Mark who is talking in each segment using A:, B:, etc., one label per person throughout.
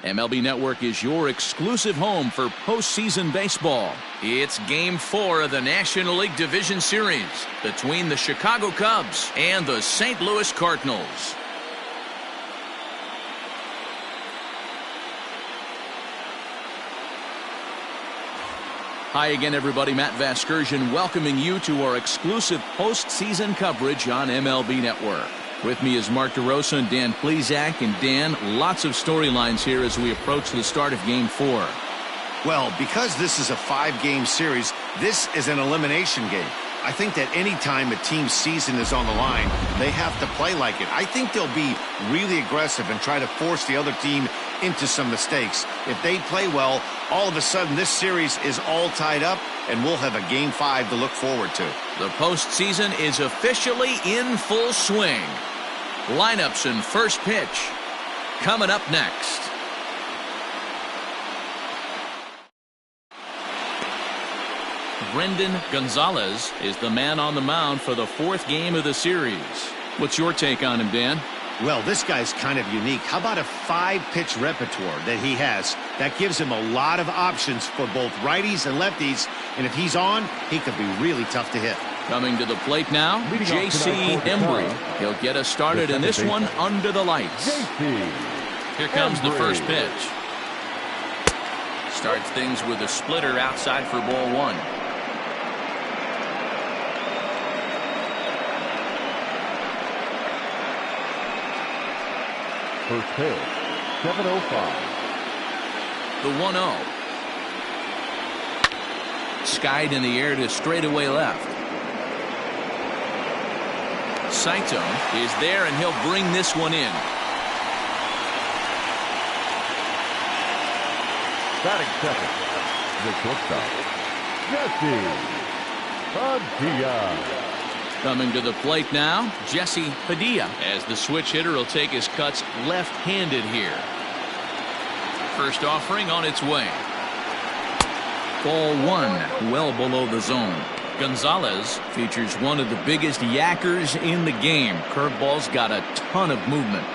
A: MLB Network is your exclusive home for postseason baseball. It's Game 4 of the National League Division Series between the Chicago Cubs and the St. Louis Cardinals. Hi again, everybody. Matt Vasgersian welcoming you to our exclusive postseason coverage on MLB Network. With me is Mark DeRosa and Dan Plesac. And Dan, lots of storylines here as we approach the start of Game 4.
B: Well, because this is a 5-game series, this is an elimination game. I think that any time a team's season is on the line, they have to play like it. I think they'll be really aggressive and try to force the other team into some mistakes. If they play well, all of a sudden this series is all tied up, and we'll have a Game 5 to look forward to.
A: The postseason is officially in full swing. Lineups and first pitch coming up next. Brendan Gonzalez is the man on the mound for the 4th game of the series. What's your take on him, Dan?
B: Well, this guy's kind of unique. How about a 5-pitch repertoire that he has? That gives him a lot of options for both righties and lefties. And if he's on, he could be really tough to hit. Coming to the plate now, J.C. Embry. He'll get us started in this one under the lights. Here comes the first pitch. Starts things with a splitter outside for ball 1.
C: First pitch, 7:05.
A: The 1-0. Skied in the air to straightaway left. Saito is there, and he'll bring this one in.
C: Batting second, the shortstop, Jesse Padilla.
A: Coming to the plate now, Jesse Padilla, as the switch hitter will take his cuts left-handed here. First offering on its way. Ball 1, well below the zone. Gonzalez features one of the biggest yackers in the game. Curveball's got a ton of movement.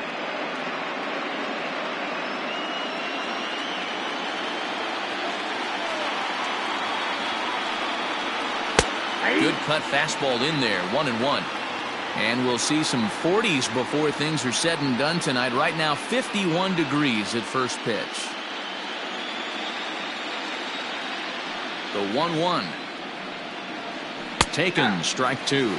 A: Good cut fastball in there, 1-1. And we'll see some 40s before things are said and done tonight. Right now, 51 degrees at first pitch. The 1-1. Taken, strike 2.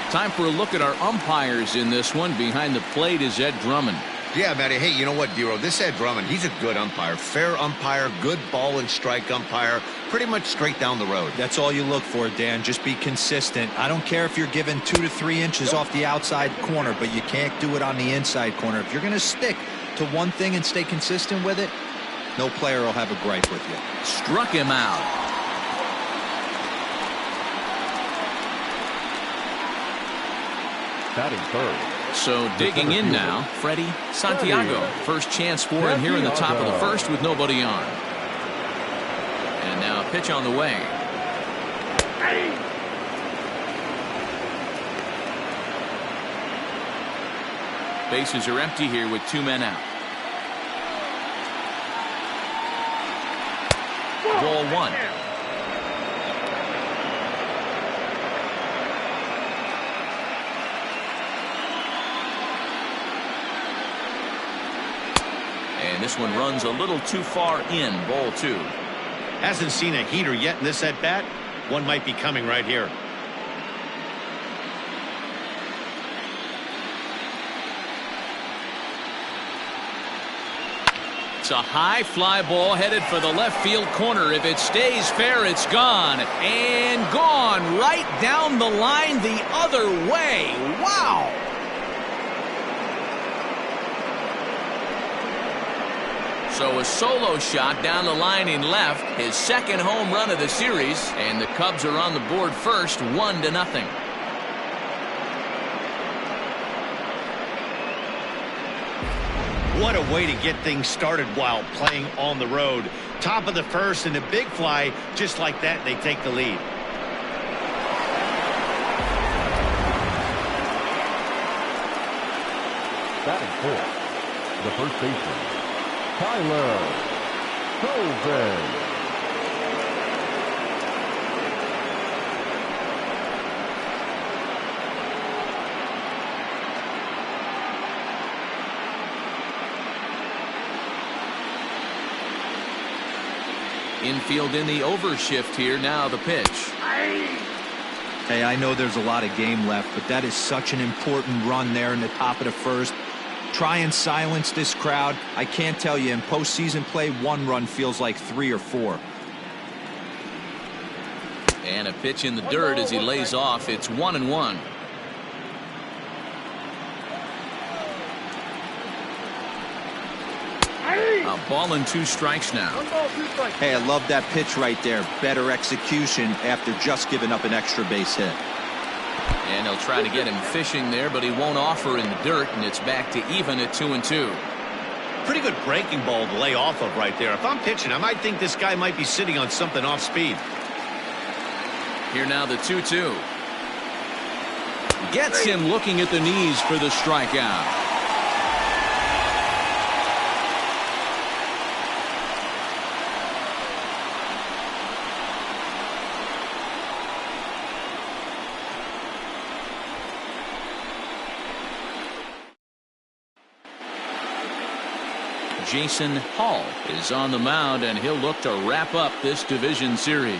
A: Time for a look at our umpires in this one. Behind the plate is Ed Drummond.
B: Yeah, Matty. Hey, you know what, Dero? This Ed Drummond, he's a good umpire. Fair umpire, good ball and strike umpire. Pretty much straight down the road.
D: That's all you look for, Dan. Just be consistent. I don't care if you're given 2 to 3 inches off the outside corner, but you can't do it on the inside corner. If you're going to stick to one thing and stay consistent with it, no player will have a gripe with you.
A: Struck him out.
C: Batting third.
A: So digging in now, Freddie Santiago. First chance for him here in the top of the first with nobody on. And now a pitch on the way. Bases are empty here with 2 men out. Ball 1. And this one runs a little too far in, ball 2.
B: Hasn't seen a heater yet in this at-bat. One might be coming right here.
A: It's a high fly ball headed for the left field corner. If it stays fair, it's gone. And gone right down the line the other way. Wow! So a solo shot down the line in left, his second home run of the series, and the Cubs are on the board first, 1-0.
B: What a way to get things started while playing on the road. Top of the first and a big fly, just like that, they take the lead.
C: Batting fourth, the first baseman, Goldberg.
A: Infield in the overshift here. Now the pitch.
D: Hey, I know there's a lot of game left, but that is such an important run there in the top of the first. Try and silence this crowd. I can't tell you, in postseason play, one run feels like 3 or 4.
A: And a pitch in the dirt as he lays off. It's 1-1. A ball and 2 strikes now.
D: Hey, I love that pitch right there. Better execution after just giving up an extra base hit.
A: And he'll try to get him fishing there, but he won't offer in the dirt, and it's back to even at 2-2.
B: Pretty good breaking ball to lay off of right there. If I'm pitching, I might think this guy might be sitting on something off speed.
A: Here now the 2-2. Gets him looking at the knees for the strikeout. Jason Hall is on the mound, and he'll look to wrap up this division series.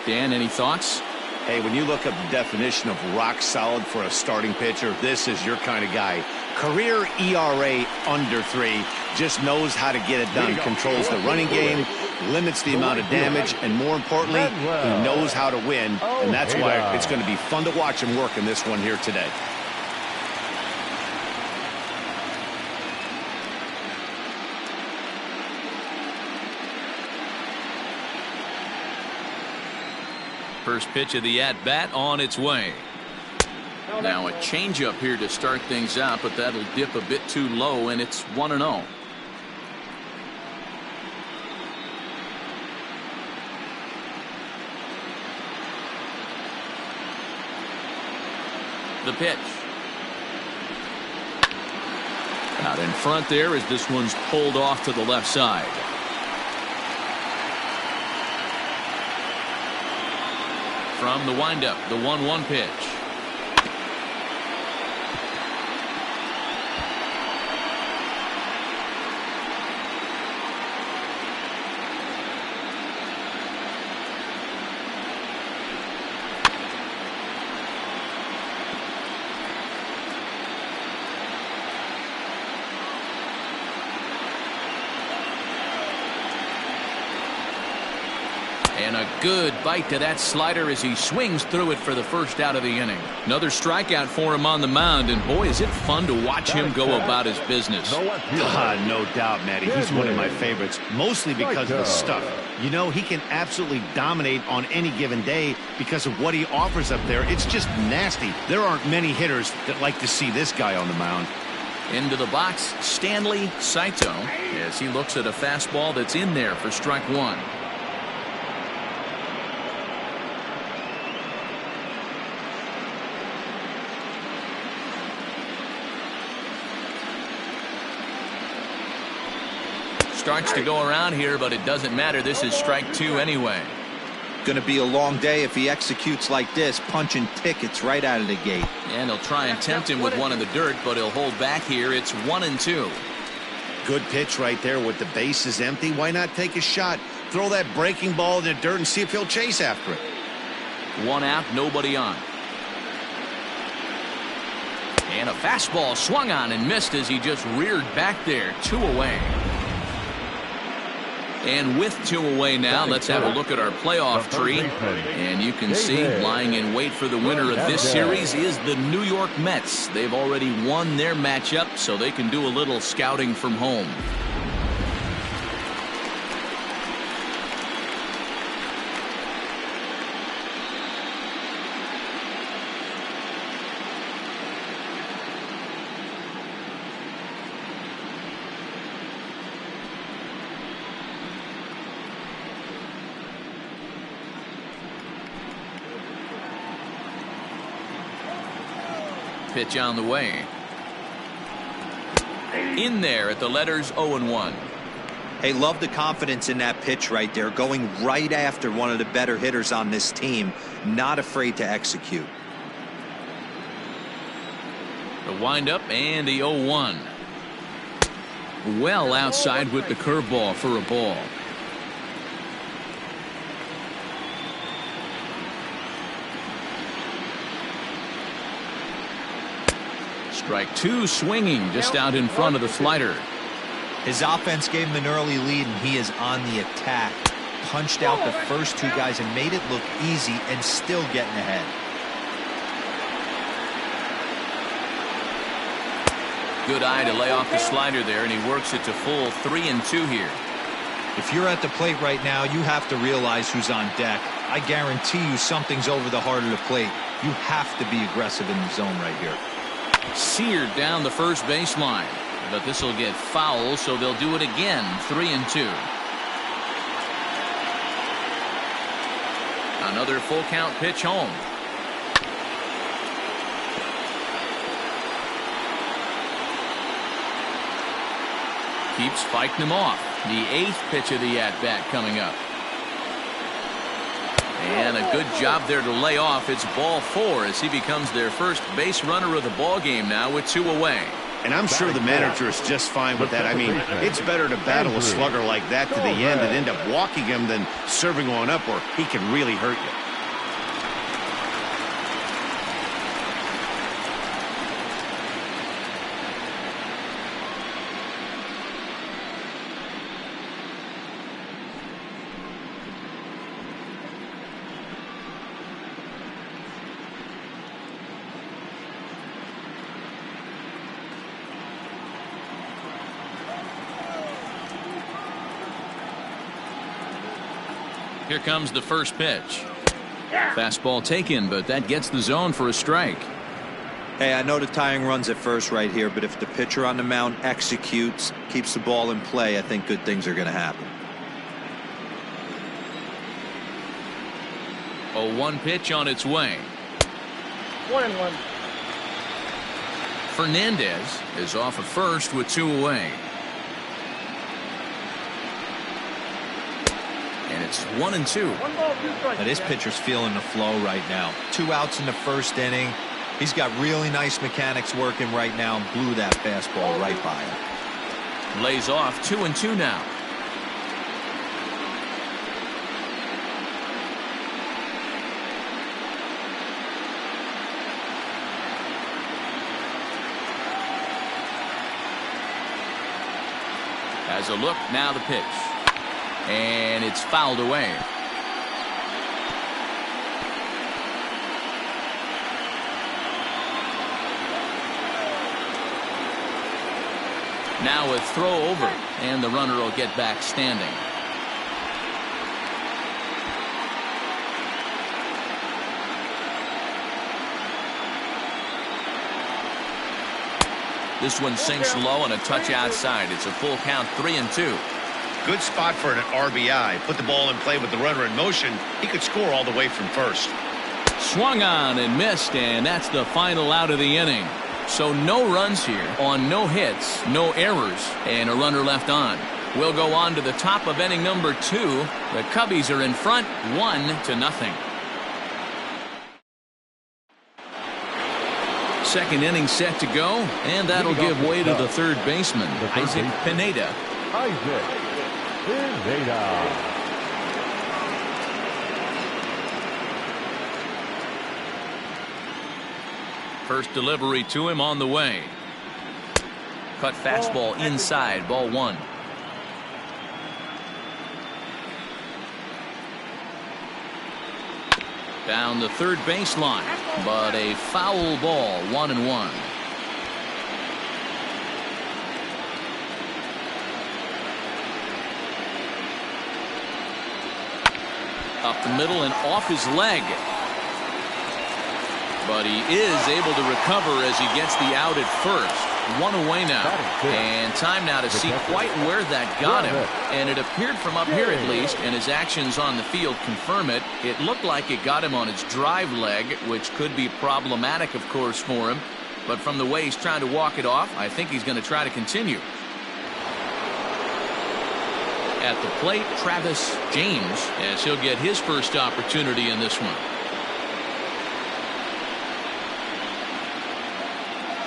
A: Dan, any thoughts?
B: Hey, when you look up the definition of rock solid for a starting pitcher, this is your kind of guy. Career ERA under 3, just knows how to get it done, controls the running game, limits the amount of damage, and more importantly, he knows how to win, and that's why it's going to be fun to watch him work in this one here today.
A: First pitch of the at-bat on its way. Now a changeup here to start things out, but that'll dip a bit too low, and it's 1-0. The pitch. Out in front there as this one's pulled off to the left side. From the windup, the 1-1 pitch. And a good bite to that slider as he swings through it for the first out of the inning. Another strikeout for him on the mound, and boy, is it fun to watch him go about his business.
B: No doubt, Matty. He's one of my favorites, mostly because of the stuff. You know, he can absolutely dominate on any given day because of what he offers up there. It's just nasty. There aren't many hitters that like to see this guy on the mound.
A: Into the box, Stanley Saito, as he looks at a fastball that's in there for strike 1. Starts to go around here, but it doesn't matter. This is strike 2 anyway.
D: Going to be a long day if he executes like this, punching tickets right out of the gate.
A: And he'll try and tempt him with one in the dirt, but he'll hold back here. It's 1-2.
B: Good pitch right there with the bases empty. Why not take a shot? Throw that breaking ball in the dirt and see if he'll chase after it.
A: 1 out, nobody on. And a fastball swung on and missed as he just reared back there. 2 away. And with 2 away now, let's have a look at our playoff tree. And you can see lying in wait for the winner of this series is the New York Mets. They've already won their matchup, so they can do a little scouting from home. Pitch on the way. In there at the letters 0-1.
D: Hey, love the confidence in that pitch right there, going right after one of the better hitters on this team, not afraid to execute.
A: The windup and the 0-1. Well outside with the curveball for a ball. Strike two, swinging just out in front of the slider.
D: His offense gave him an early lead, and he is on the attack. Punched out the first two guys and made it look easy and still getting ahead.
A: Good eye to lay off the slider there, and he works it to full 3-2 here.
D: If you're at the plate right now, you have to realize who's on deck. I guarantee you something's over the heart of the plate. You have to be aggressive in the zone right here.
A: Seared down the first baseline, but this will get foul, so they'll do it again. 3-2. Another full count pitch home. Keeps fighting him off. The 8th pitch of the at-bat coming up. And a good job there to lay off. It's ball 4 as he becomes their first base runner of the ball game now with 2 away.
B: And I'm sure the manager is just fine with that. I mean, it's better to battle a slugger like that to the end and end up walking him than serving on up where he can really hurt you.
A: Here comes the first pitch. Fastball taken, but that gets the zone for a strike.
D: Hey, I know the tying runs at first right here, but if the pitcher on the mound executes, keeps the ball in play, I think good things are going to happen.
A: 0-1 pitch on its way.
E: 1-1.
A: Fernandez is off at first with 2 away. And it's 1-2.
D: Now, this pitcher's feeling the flow right now. 2 outs in the first inning. He's got really nice mechanics working right now and blew that fastball right by him.
A: Lays off 2-2 now. Has a look, now the pitch. And it's fouled away. Now a throw over, and the runner will get back standing. This one sinks low and a touch outside. It's a full count, 3-2.
B: Good spot for an RBI. Put the ball in play with the runner in motion. He could score all the way from first.
A: Swung on and missed, and that's the final out of the inning. So no runs here on no hits, no errors, and a runner left on. We'll go on to the top of inning number 2. The Cubbies are in front 1-0. Second inning set to go, and that'll give way to the third baseman, Isaac Pineda. First delivery to him on the way. Cut fastball inside, ball 1. Down the third baseline, but a foul ball, 1-1. Up the middle and off his leg. But he is able to recover as he gets the out at first. 1 away now. And time now to see quite where that got him. And it appeared from up here at least, and his actions on the field confirm it. It looked like it got him on his drive leg, which could be problematic, of course, for him. But from the way he's trying to walk it off, I think he's going to try to continue. At the plate, Travis James, as he'll get his first opportunity in this one.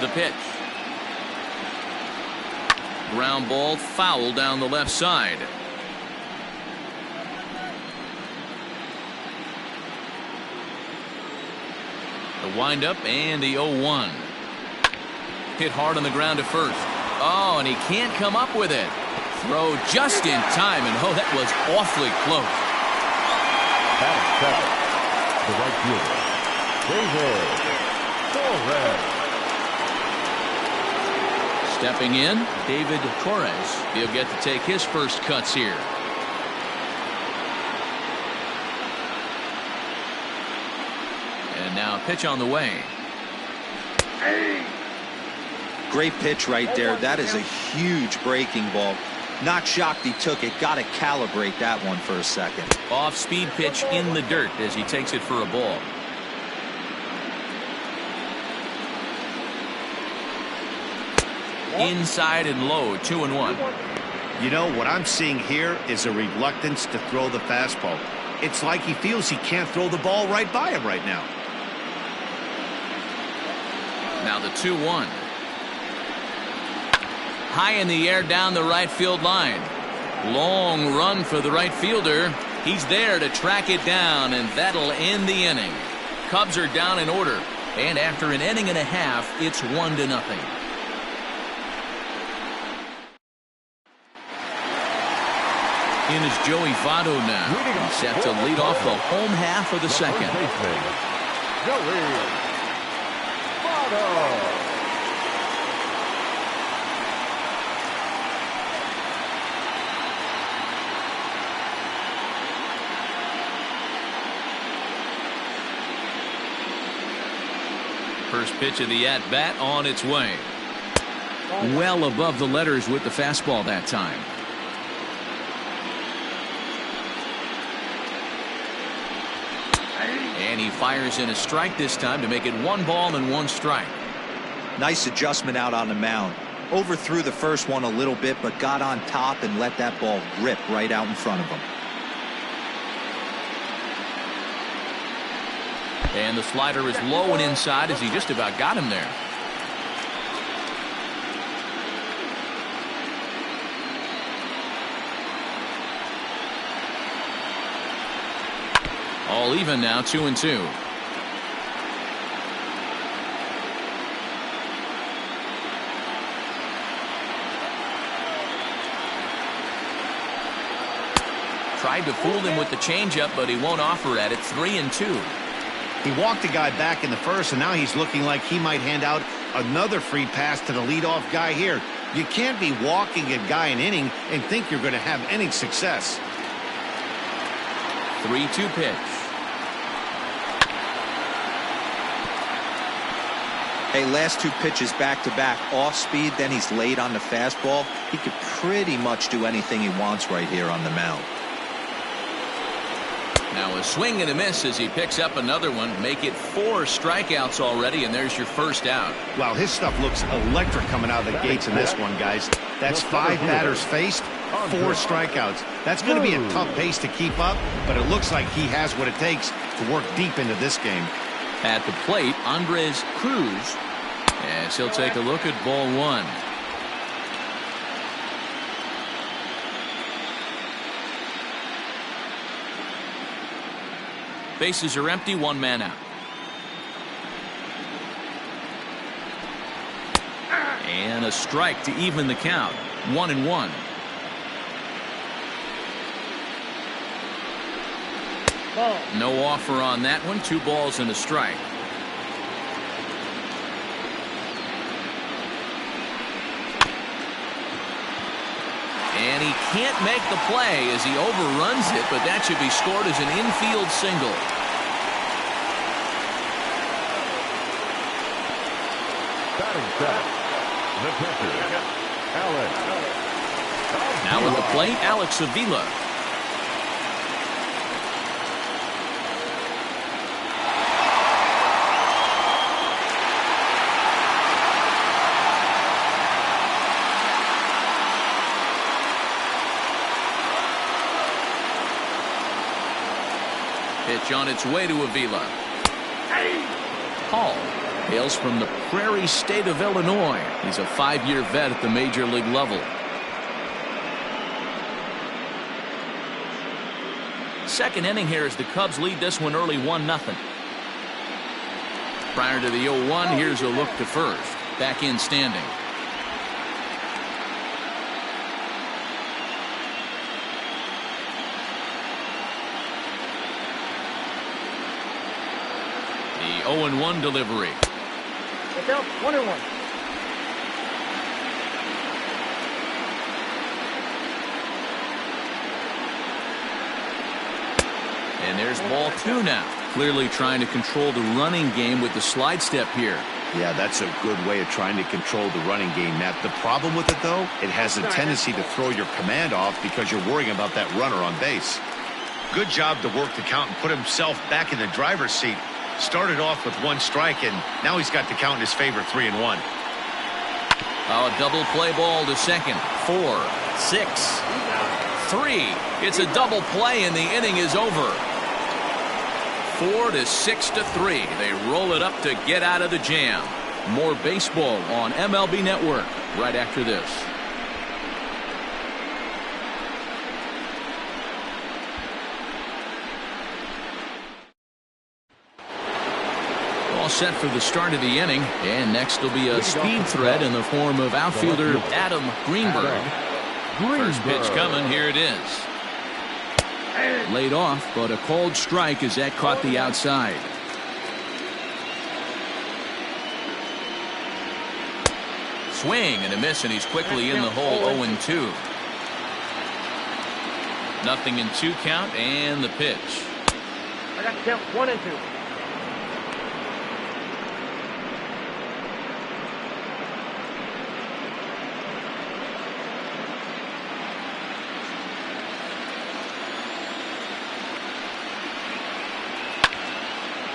A: The pitch. Ground ball, foul down the left side. The windup and the 0-1. Hit hard on the ground to first. Oh, and he can't come up with it. Throw just in time, and oh, that was awfully close.
C: The right fielder, David Torres.
A: Stepping in, David Torres. He'll get to take his first cuts here. And now a pitch on the way.
D: Great pitch right there. That is a huge breaking ball. Not shocked he took it. Got to calibrate that one for a second.
A: Off-speed pitch in the dirt as he takes it for a ball. Inside and low, 2-1.
B: You know, what I'm seeing here is a reluctance to throw the fastball. It's like he feels he can't throw the ball right by him right now.
A: Now the 2-1. High in the air down the right field line. Long run for the right fielder. He's there to track it down, and that'll end the inning. Cubs are down in order, and after an inning and a half, it's 1-0. In is Joey Votto now. He's set to lead off the home half of the second.
C: Joey Votto.
A: First pitch of the at-bat on its way. Well above the letters with the fastball that time. And he fires in a strike this time to make it 1-1 strike.
D: Nice adjustment out on the mound. Overthrew the first one a little bit, but got on top and let that ball rip right out in front of him.
A: And the slider is low and inside as he just about got him there. All even now, 2-2. Tried to fool him with the changeup, but he won't offer at it. 3-2.
B: He walked the guy back in the first, and now he's looking like he might hand out another free pass to the leadoff guy here. You can't be walking a guy an inning and think you're going to have any success.
A: 3-2 pitch.
D: Hey, last two pitches back-to-back, off speed, then he's late on the fastball. He could pretty much do anything he wants right here on the mound.
A: Now a swing and a miss as he picks up another one. Make it 4 strikeouts already, and there's your first out.
B: Wow, his stuff looks electric coming out of the gates in this one, guys. That's 5 batters faced, 4 strikeouts. That's going to be a tough pace to keep up, but it looks like he has what it takes to work deep into this game.
A: At the plate, Andres Cruz, as he'll take a look at ball 1. Bases are empty, 1 man out. And a strike to even the count. 1-1. No offer on that one. 2 balls and a strike. And he can't make the play as he overruns it, but that should be scored as an infield single.
C: Batting set. The pitcher, Alex.
A: Now at the plate, Alex Avila. pitch on its way to Avila. Hall hails from the Prairie State of Illinois. He's a 5-year vet at the major league level. Second inning here as the Cubs lead this one early 1-0. Prior to the 0-1, here's a look to first. Back in standing. The 0-1 delivery.
E: Look out, 1-1.
A: And there's ball 2 now. Clearly trying to control the running game with the slide step here.
B: Yeah, that's a good way of trying to control the running game, Matt. The problem with it, though, it has a tendency to throw your command off because you're worrying about that runner on base. Good job to work the count and put himself back in the driver's seat. Started off with 1 strike, and now he's got the count in his favor, 3-1.
A: A double play ball to second. 4, 6, 3. It's a double play, and the inning is over. 4 to 6 to 3. They roll it up to get out of the jam. More baseball on MLB Network right after this. All set for the start of the inning, and next will be a speed threat in the form of outfielder Adam Greenberg. First pitch coming. Here it is. Laid off, but a called strike as that caught the outside. Swing and a miss, and he's quickly in the hole. 0-2. 0-2 count, and the pitch.
E: I got to count 1 and 2.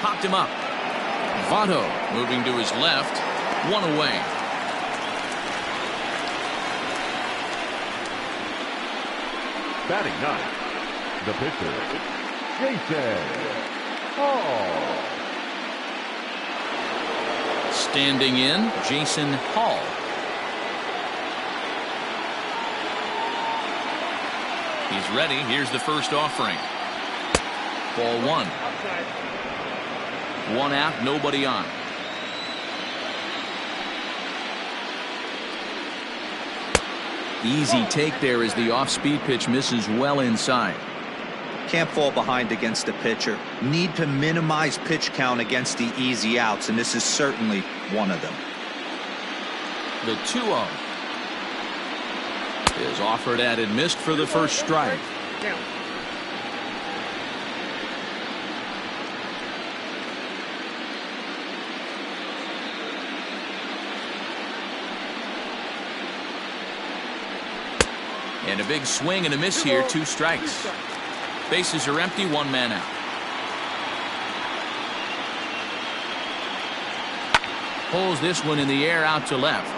A: Popped him up. Votto moving to his left. 1 away.
C: Batting 9, the pitcher, Jason Hall.
A: Standing in, Jason Hall. He's ready. Here's the first offering. Ball 1.
E: Outside.
A: 1 out, nobody on. Easy take there as the off-speed pitch misses well inside.
D: Can't fall behind against the pitcher. Need to minimize pitch count against the easy outs, and this is certainly one of them.
A: The 2-0 is offered at and missed for the first strike.
E: Down.
A: And a big swing and a miss here. 2 strikes. Bases are empty. 1 man out. Pulls this one in the air out to left.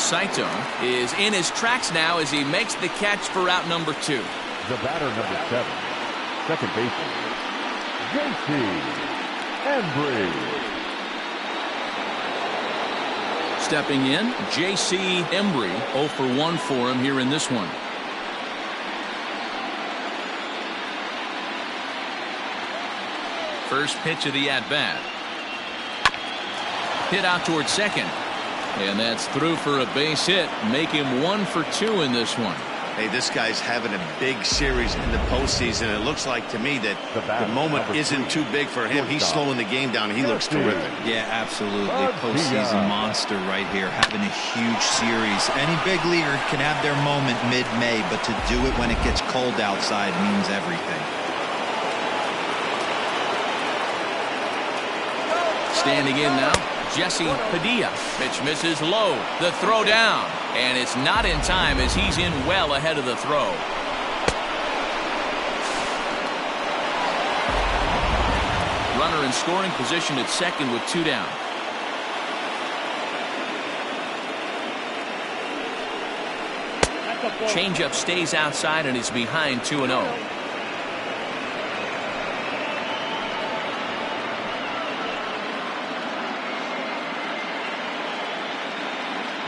A: Saito is in his tracks now as he makes the catch for out number 2.
C: The batter, number 7, second baseman, J.C. Embry.
A: Stepping in, J.C. Embry. 0 for 1 for him here in this one. First pitch of the at-bat. Hit out towards second. And that's through for a base hit. Make him 1 for 2 in this one.
B: Hey, this guy's having a big series in the postseason. It looks like to me that the moment isn't too big for him. He's slowing the game down. He looks terrific.
D: Yeah, absolutely. Postseason monster right here, having a huge series. Any big leaguer can have their moment mid-May, but to do it when it gets cold outside means everything.
A: Standing in now, Jesse Padilla. Pitch misses low. The throw down. And it's not in time as he's in well ahead of the throw. Runner in scoring position at second with 2 down. Changeup stays outside and is behind 2-0.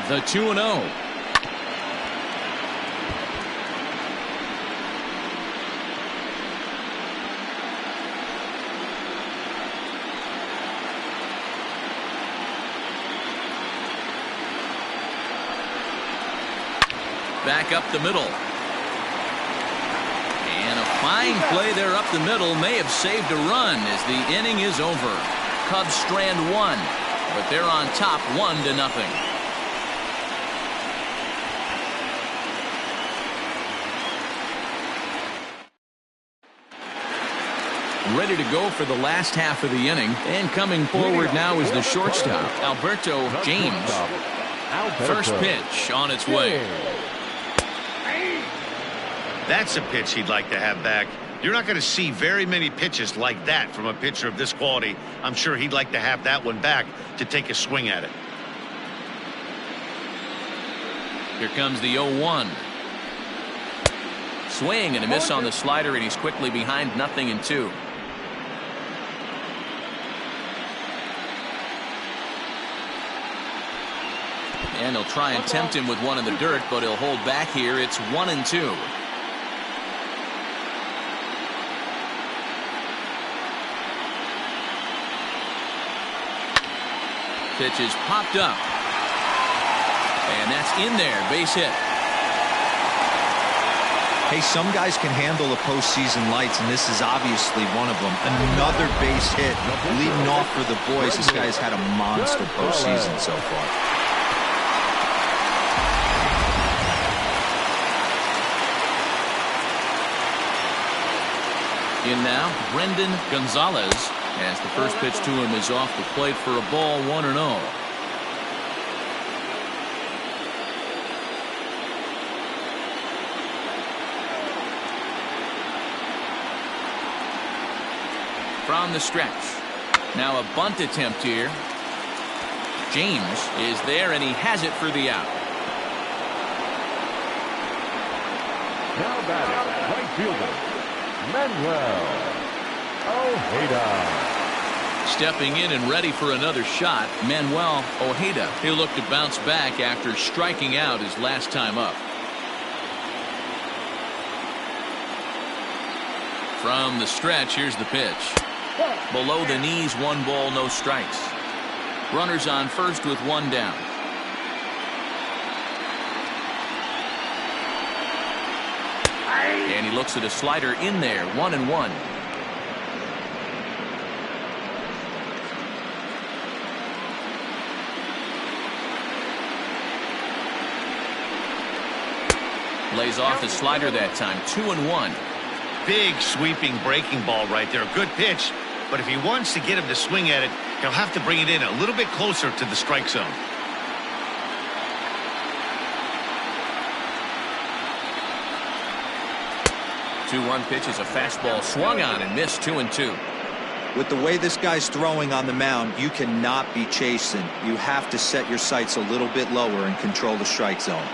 A: The 2-0. Back up the middle. And a fine play there up the middle may have saved a run as the inning is over. Cubs strand one, but they're on top 1-0. Ready to go for the last half of the inning, and coming forward now is the shortstop, Alberto James. First pitch on its way.
B: That's a pitch he'd like to have back. You're not going to see very many pitches like that from a pitcher of this quality. I'm sure he'd like to have that one back to take a swing at it.
A: Here comes the 0-1. Swing and a miss on the slider, and he's quickly behind 0-2. And he'll try and tempt him with one in the dirt, but he'll hold back here. It's 1-2. Pitch is popped up. And that's in there. Base hit.
D: Hey, some guys can handle the postseason lights, and this is obviously one of them. Another base hit leading off for the boys. This guy's had a monster postseason so far.
A: In now, Brendan Gonzalez, as the first pitch to him is off the plate for a ball, 1-0. From the stretch. Now a bunt attempt here. James is there, and he has it for the out.
C: Now batting, right fielder, Manuel Ojeda.
A: Stepping in and ready for another shot, Manuel Ojeda. He'll look to bounce back after striking out his last time up. From the stretch, here's the pitch. Below the knees, 1 ball, no strikes. Runners on first with 1 down. And he looks at a slider in there, 1-1. Lays off the slider that time, 2-1.
B: Big sweeping breaking ball right there. Good pitch. But if he wants to get him to swing at it, he'll have to bring it in a little bit closer to the strike zone.
A: Two-one pitch is a fastball swung on and missed, 2-2.
D: With the way this guy's throwing on the mound, you cannot be chasing. You have to set your sights a little bit lower and control the strike zone.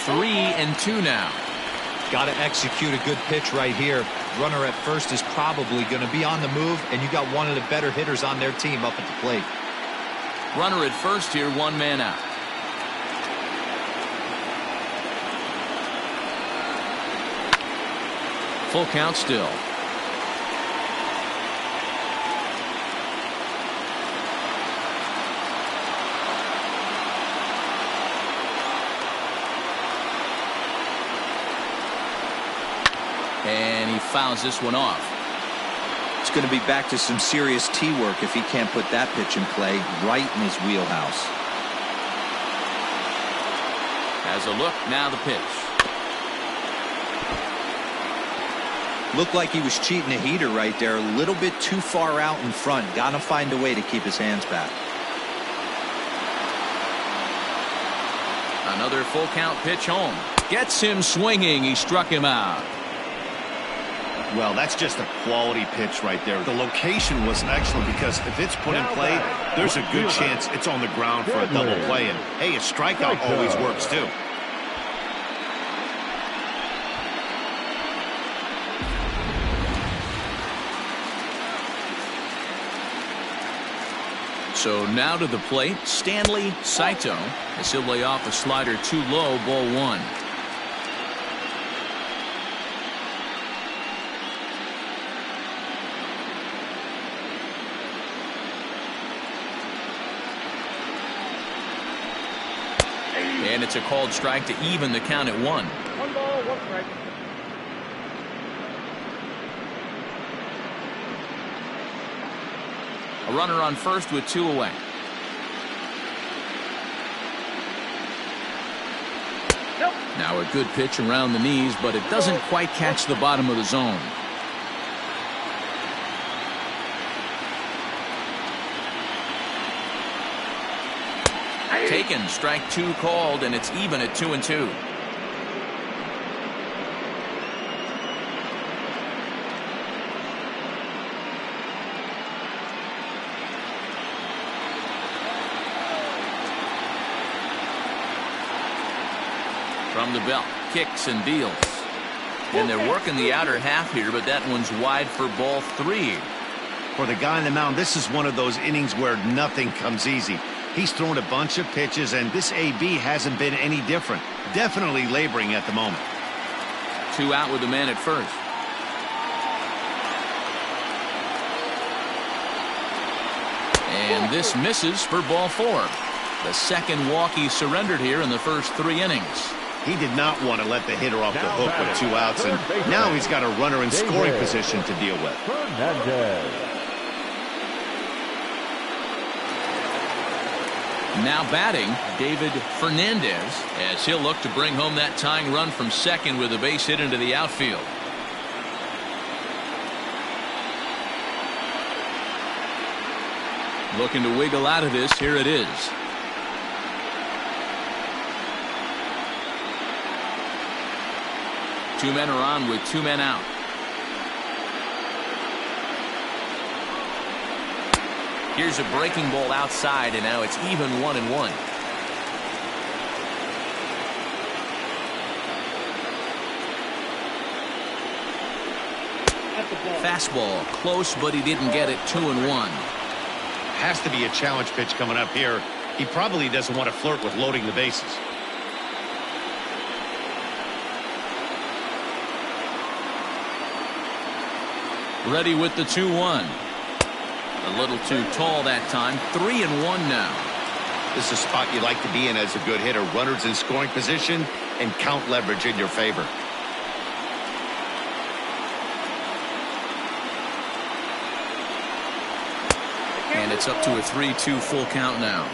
A: Three and two now.
D: Got to execute a good pitch right here. Runner at first is probably going to be on the move, and you got one of the better hitters on their team up at the plate.
A: Runner at first here, 1 man out. Full count still. And he fouls this one off.
D: It's going to be back to some serious tee work if he can't put that pitch in play right in his wheelhouse.
A: Has a look, now the pitch.
D: Looked like he was cheating a heater right there, a little bit too far out in front. Got to find a way to keep his hands back.
A: Another full count pitch home. Gets him swinging. He struck him out.
B: Well, that's just a quality pitch right there. The location was excellent because if it's put in play, there's a good chance it's on the ground for a double play. And, hey, a strikeout always works, too.
A: So now to the plate, Stanley Saito, as he'll lay off a slider too low, ball one. And it's a called strike to even the count at one.
E: 1 ball, 1 strike.
A: A runner on first with 2 away.
E: Nope.
A: Now a good pitch around the knees, but it doesn't quite catch the bottom of the zone. Taken, strike 2 called, and it's even at 2-2. From the belt, kicks and deals. And they're working the outer half here, but that one's wide for ball 3.
B: For the guy on the mound, this is one of those innings where nothing comes easy. He's thrown a bunch of pitches, and this AB hasn't been any different. Definitely laboring at the moment.
A: 2 out with the man at first. And this misses for ball 4. The second walk he surrendered here in the first 3 innings.
B: He did not want to let the hitter off the hook with 2 outs, and now he's got a runner in scoring position to deal with.
C: Fernandez.
A: Now batting, David Fernandez, as he'll look to bring home that tying run from second with a base hit into the outfield. Looking to wiggle out of this. Here it is. Two men are on with 2 men out. Here's a breaking ball outside, and now it's even 1-1. Fastball close, but he didn't get it. 2-1.
B: Has to be a challenge pitch coming up here. He probably doesn't want to flirt with loading the bases.
A: Ready with the 2-1. A little too tall that time. 3-1 now.
B: This is a spot you like to be in as a good hitter. Runners in scoring position and count leverage in your favor.
A: And it's up to a 3-2 full count now.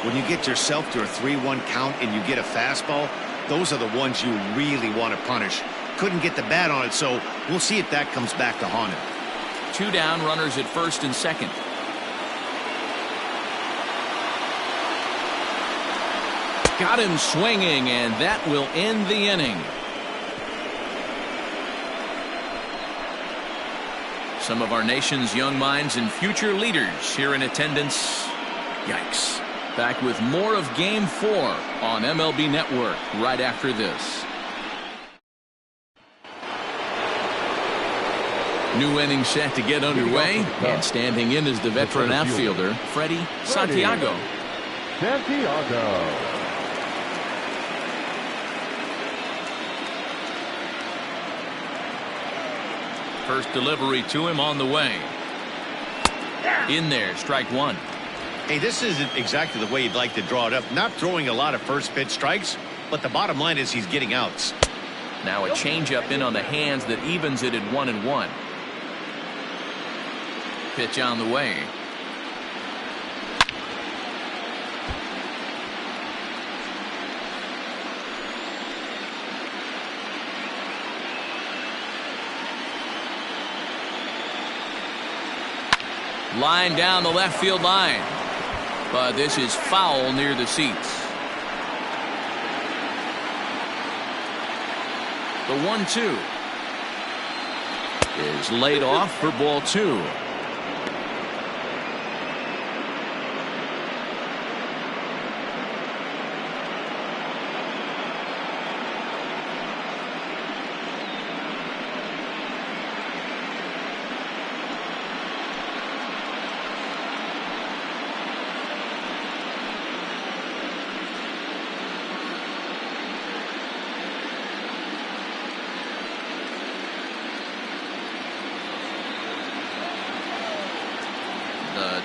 B: When you get yourself to a 3-1 count and you get a fastball, those are the ones you really want to punish. Couldn't get the bat on it, so we'll see if that comes back to haunt him.
A: 2 down, runners at first and second. Got him swinging, and that will end the inning. Some of our nation's young minds and future leaders here in attendance. Yikes. Back with more of Game 4 on MLB Network right after this. New inning set to get underway, and standing in is the veteran outfielder, Freddie Santiago. First delivery to him on the way. In there, strike 1.
B: Hey, this isn't exactly the way you'd like to draw it up. Not throwing a lot of first pitch strikes, but the bottom line is he's getting outs.
A: Now a changeup in on the hands that evens it at 1-1. Pitch on the way. Line down the left field line. But this is foul near the seats. The 1-2 is laid off for ball 2.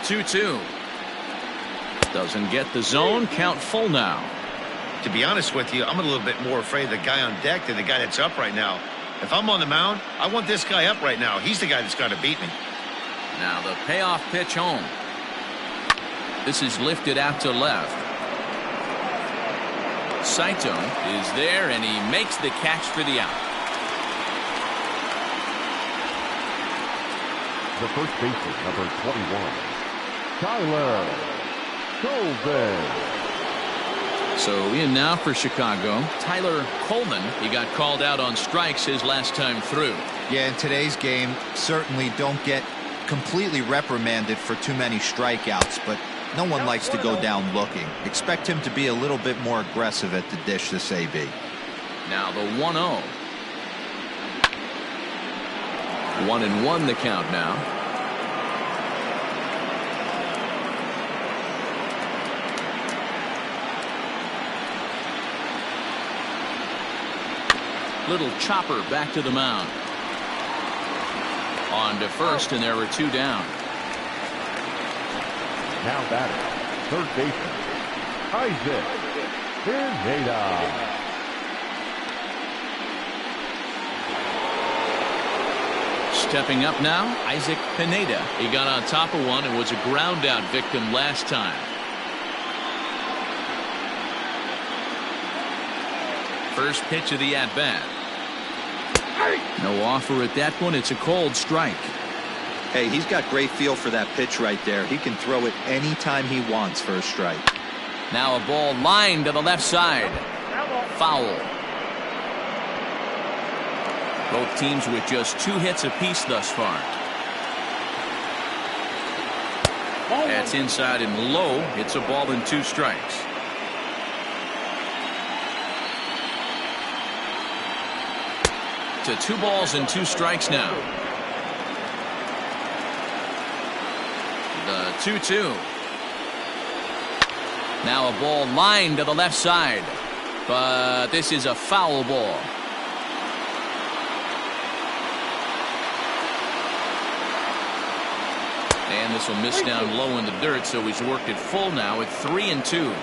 A: 2-2. Doesn't get the zone. Count full now.
B: To be honest with you, I'm a little bit more afraid of the guy on deck than the guy that's up right now. If I'm on the mound, I want this guy up right now. He's the guy that's got to beat me.
A: Now the payoff pitch home. This is lifted out to left. Saito is there, and he makes the catch for the out.
C: The first baseman, number 21, Tyler Goldberg.
A: So in now for Chicago, Tyler Coleman. He got called out on strikes his last time through.
D: Yeah, in today's game, certainly don't get completely reprimanded for too many strikeouts, but no one likes to go down looking. Expect him to be a little bit more aggressive at the dish this AB.
A: Now the 1-0. 1-1 the count now. Little chopper back to the mound. On to first, and there were 2 down.
C: Now batting, third baseman, Fernandez.
A: Stepping up now, Isaac Pineda. He got on top of one and was a ground out victim last time. First pitch of the at bat. No offer at that one. It's a cold strike.
D: Hey, he's got great feel for that pitch right there. He can throw it anytime he wants for a strike.
A: Now a ball lined to the left side. Foul. Both teams with just 2 hits apiece thus far. That's inside and low. It's a ball and 2 strikes. To 2 balls and 2 strikes now. The 2-2. Now a ball lined to the left side, but this is a foul ball. And this will miss down low in the dirt, so he's worked it full now at 3-2.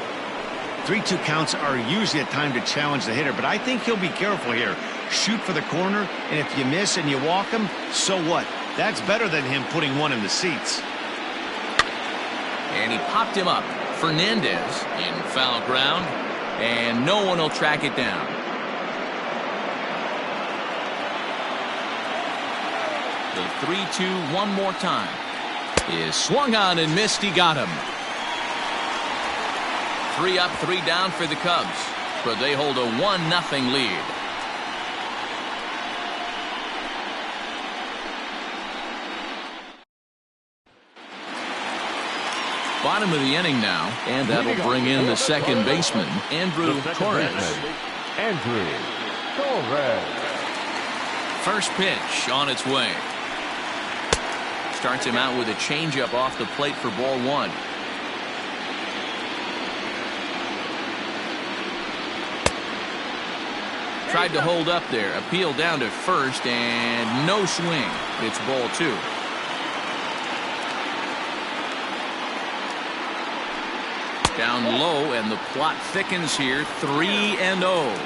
B: 3-2 counts are usually a time to challenge the hitter, but I think he'll be careful here. Shoot for the corner, and if you miss and you walk him, so what? That's better than him putting one in the seats.
A: And he popped him up. Fernandez in foul ground, and no one will track it down. The 3-2 one more time. Is swung on and missed. He got him. 3 up, 3 down for the Cubs, but they hold a 1-0 lead. Bottom of the inning now, and that'll bring in the second baseman, Andrew Torres.
C: Andrew Torres.
A: First pitch on its way. Starts him out with a changeup off the plate for ball 1. Tried to hold up there. Appeal down to first, and no swing. It's ball 2. Down low, and the plot thickens here. 3-0.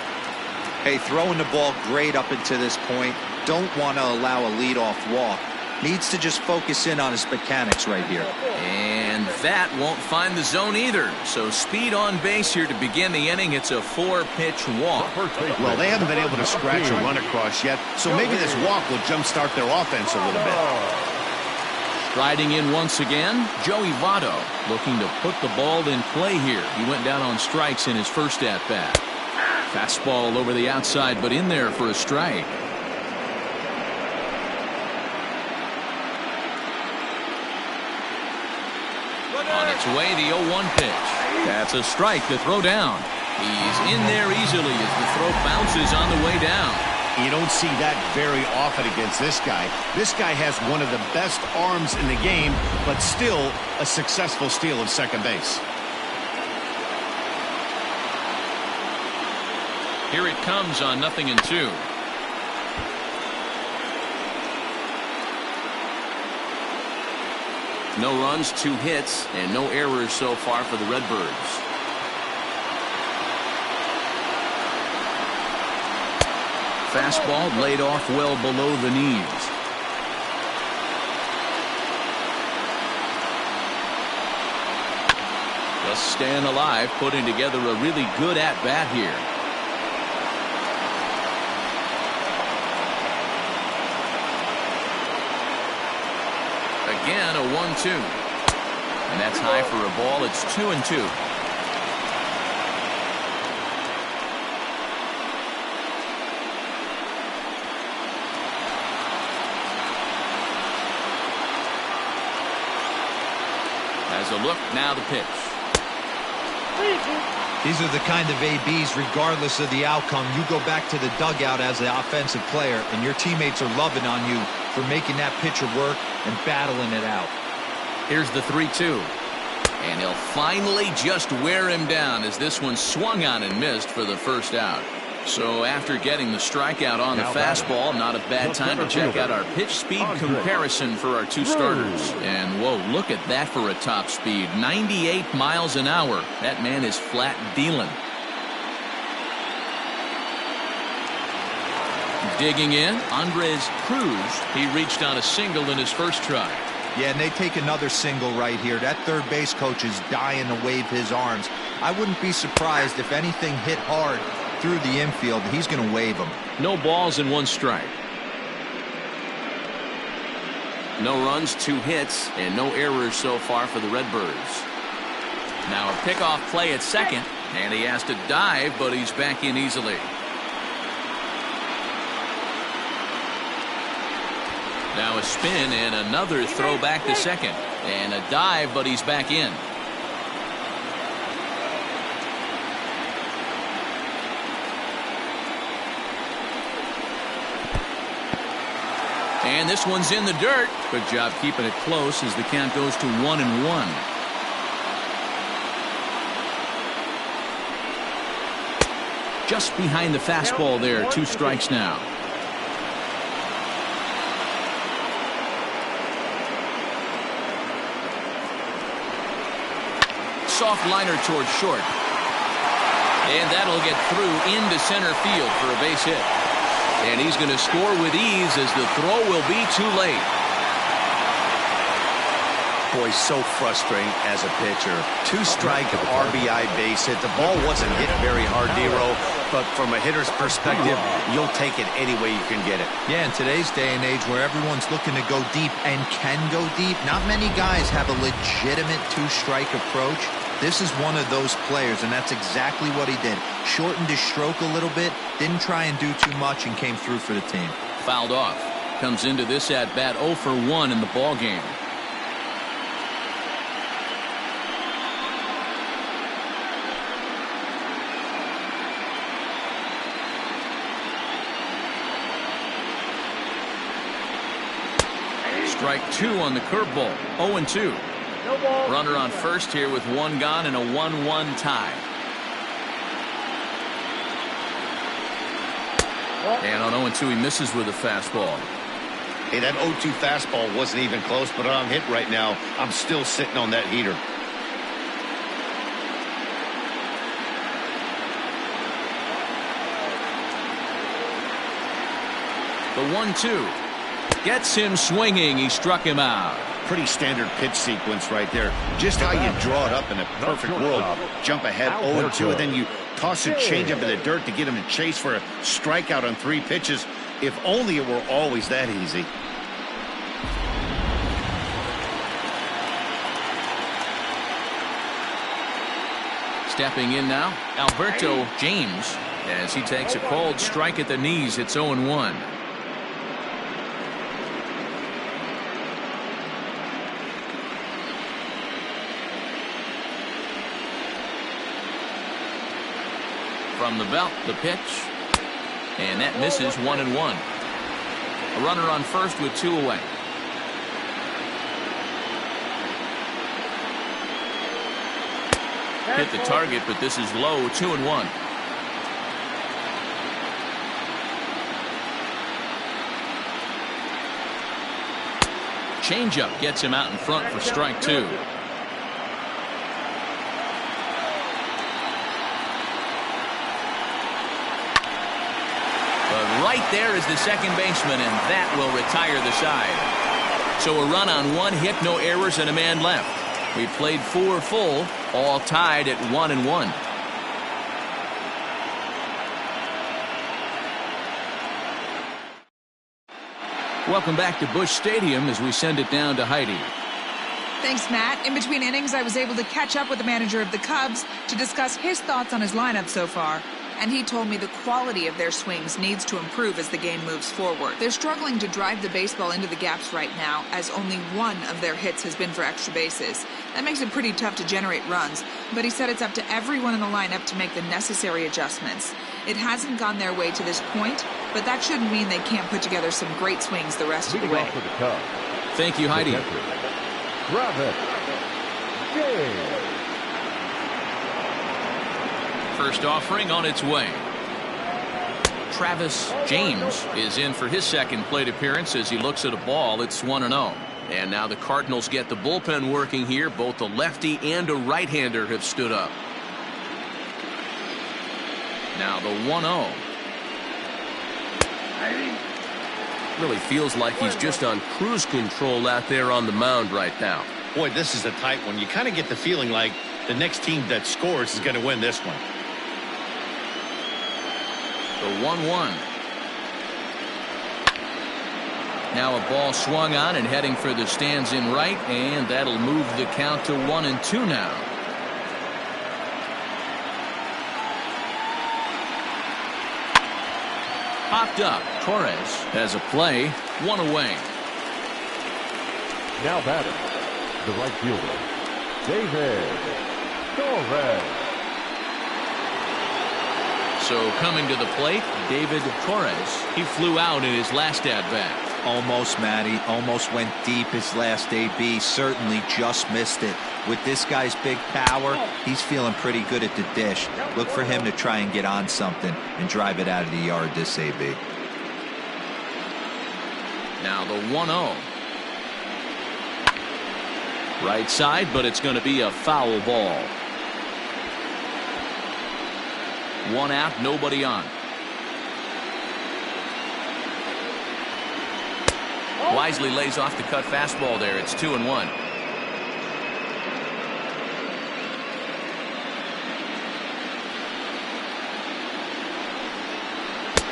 D: Hey, throwing the ball great up until this point. Don't want to allow a leadoff walk. Needs to just focus in on his mechanics right here.
A: And that won't find the zone either. So speed on base here to begin the inning. It's a 4-pitch walk.
B: Well, they haven't been able to scratch a run across yet, so maybe this walk will jumpstart their offense a little bit.
A: Striding in once again, Joey Votto looking to put the ball in play here. He went down on strikes in his first at-bat. Fastball over the outside, but in there for a strike. On its way, the 0-1 pitch. That's a strike to throw down. He's in there easily as the throw bounces on the way down.
B: You don't see that very often against this guy. This guy has one of the best arms in the game, but still a successful steal of second base.
A: Here it comes on 0-2. No runs, 2 hits, and no errors so far for the Redbirds. Fastball laid off well below the knees. Just staying alive, putting together a really good at-bat here. Again, a 1-2. And that's high for a ball. It's 2-2. As a look, now the pitch.
D: These are the kind of ABs, regardless of the outcome. You go back to the dugout as the offensive player, and your teammates are loving on you for making that pitcher work and battling it out.
A: Here's the 3-2. And he'll finally just wear him down as this one swung on and missed for the first out. So after getting the strikeout on the fastball, not a bad time to check out our pitch speed comparison for our 2 starters. And whoa, look at that for a top speed. 98 miles an hour. That man is flat dealing. Digging in, Andres Cruz. He reached on a single in his first try.
D: Yeah, and they take another single right here. That third base coach is dying to wave his arms. I wouldn't be surprised if anything hit hard through the infield. He's going to wave them.
A: No balls and 1 strike. No runs, 2 hits, and no errors so far for the Redbirds. Now a pickoff play at second, and he has to dive, but he's back in easily. Now a spin and another throw back to second, and a dive, but he's back in. And this one's in the dirt. Good job keeping it close as the count goes to 1-1. Just behind the fastball there. 2 strikes now. Soft liner towards short. And that'll get through into center field for a base hit. And he's going to score with ease as the throw will be too late.
B: Boy, so frustrating as a pitcher. 2-strike RBI base hit. The ball wasn't hit very hard, Dero, but from a hitter's perspective, you'll take it any way you can get it.
D: Yeah, in today's day and age where everyone's looking to go deep and can go deep, not many guys have a legitimate 2-strike approach. This is one of those players, and that's exactly what he did. Shortened his stroke a little bit, didn't try and do too much, and came through for the team.
A: Fouled off. Comes into this at-bat 0 for 1 in the ball game. Strike 2 on the curveball. 0-2. Runner on first here with 1 gone and a 1-1 tie. And on 0-2 he misses with a fastball.
B: Hey, that 0-2 fastball wasn't even close, but on hit right now, I'm still sitting on that heater.
A: The 1-2 gets him swinging. He struck him out.
B: Pretty standard pitch sequence right there. Just how you draw it up in a perfect world. Jump ahead 0-2, and then you toss a changeup in the dirt to get him to chase for a strikeout on 3 pitches. If only it were always that easy.
A: Stepping in now, Alberto James, as he takes a cold strike at the knees. It's 0-1. From the belt, the pitch, and that misses. 1-1. A runner on first with 2 away. Hit the target, but this is low. 2-1. Changeup gets him out in front for strike 2. But right there is the second baseman, and that will retire the side. So a run on 1 hit, no errors, and a man left. We played 4 full, all tied at 1-1. Welcome back to Busch Stadium as we send it down to Heidi.
F: Thanks, Matt. In between innings, I was able to catch up with the manager of the Cubs to discuss his thoughts on his lineup so far. And he told me the quality of their swings needs to improve as the game moves forward. They're struggling to drive the baseball into the gaps right now, as only 1 of their hits has been for extra bases. That makes it pretty tough to generate runs, but he said it's up to everyone in the lineup to make the necessary adjustments. It hasn't gone their way to this point, but that shouldn't mean they can't put together some great swings the rest of the way.
A: Thank you, Heidi. First offering on its way. Travis James is in for his second plate appearance as he looks at a ball. It's 1-0. And now the Cardinals get the bullpen working here. Both a lefty and a right-hander have stood up. Now the 1-0.
G: Really feels like he's just on cruise control out there on the mound right now.
B: Boy, this is a tight one. You kind of get the feeling like the next team that scores is going to win this one.
A: The 1-1. Now a ball swung on and heading for the stands in right, and that'll move the count to 1-2 now. Popped up. Torres has a play. 1 away.
C: Now batting, the right fielder, David Torres.
A: So coming to the plate, David Torres. He flew out in his last at-bat.
D: Almost, Matty. Almost went deep his last AB. Certainly just missed it. With this guy's big power, he's feeling pretty good at the dish. Look for him to try and get on something and drive it out of the yard this AB.
A: Now the 1-0. Right side, but it's going to be a foul ball. 1 out, nobody on. Wisely lays off the cut fastball there. It's 2-1.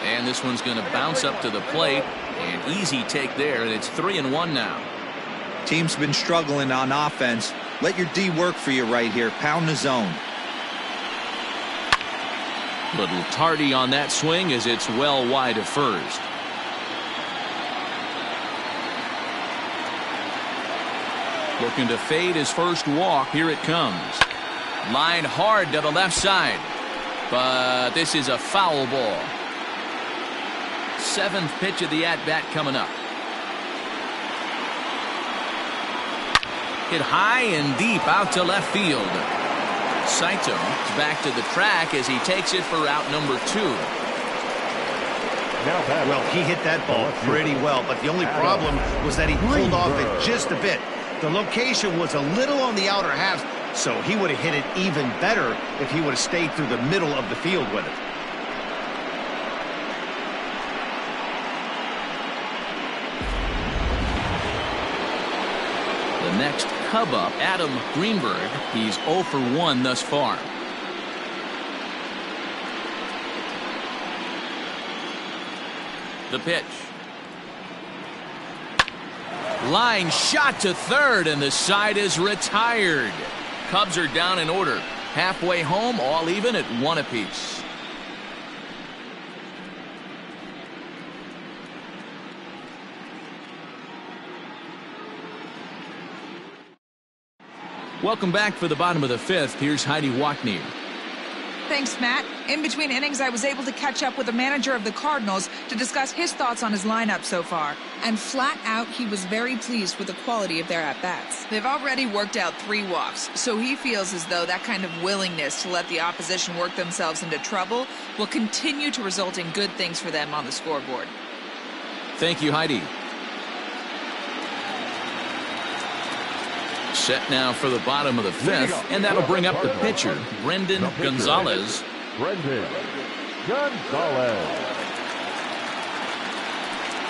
A: And this one's going to bounce up to the plate. An easy take there, and it's 3-1 now.
D: Team's been struggling on offense. Let your D work for you right here. Pound the zone.
A: Little tardy on that swing as it's well wide of first. Looking to fade his first walk. Here it comes. Line hard to the left side. But this is a foul ball. 7th pitch of the at-bat coming up. Hit high and deep out to left field. Saito is back to the track as he takes it for out number 2.
B: Well, he hit that ball pretty well, but the only problem was that he pulled off it just a bit. The location was a little on the outer half, so he would have hit it even better if he would have stayed through the middle of the field with it.
A: The next Cub up, Adam Greenberg. He's 0 for 1 thus far. The pitch. Line shot to third, and the side is retired. Cubs are down in order. Halfway home, all even at 1 apiece. Welcome back for the bottom of the 5th. Here's Heidi Wackney.
F: Thanks, Matt. In between innings, I was able to catch up with the manager of the Cardinals to discuss his thoughts on his lineup so far. And flat out, he was very pleased with the quality of their at-bats. They've already worked out 3 walks, so he feels as though that kind of willingness to let the opposition work themselves into trouble will continue to result in good things for them on the scoreboard.
A: Thank you, Heidi. Set now for the bottom of the fifth, and that'll bring up the pitcher, Brendan Gonzalez.
C: Brendan Gonzalez.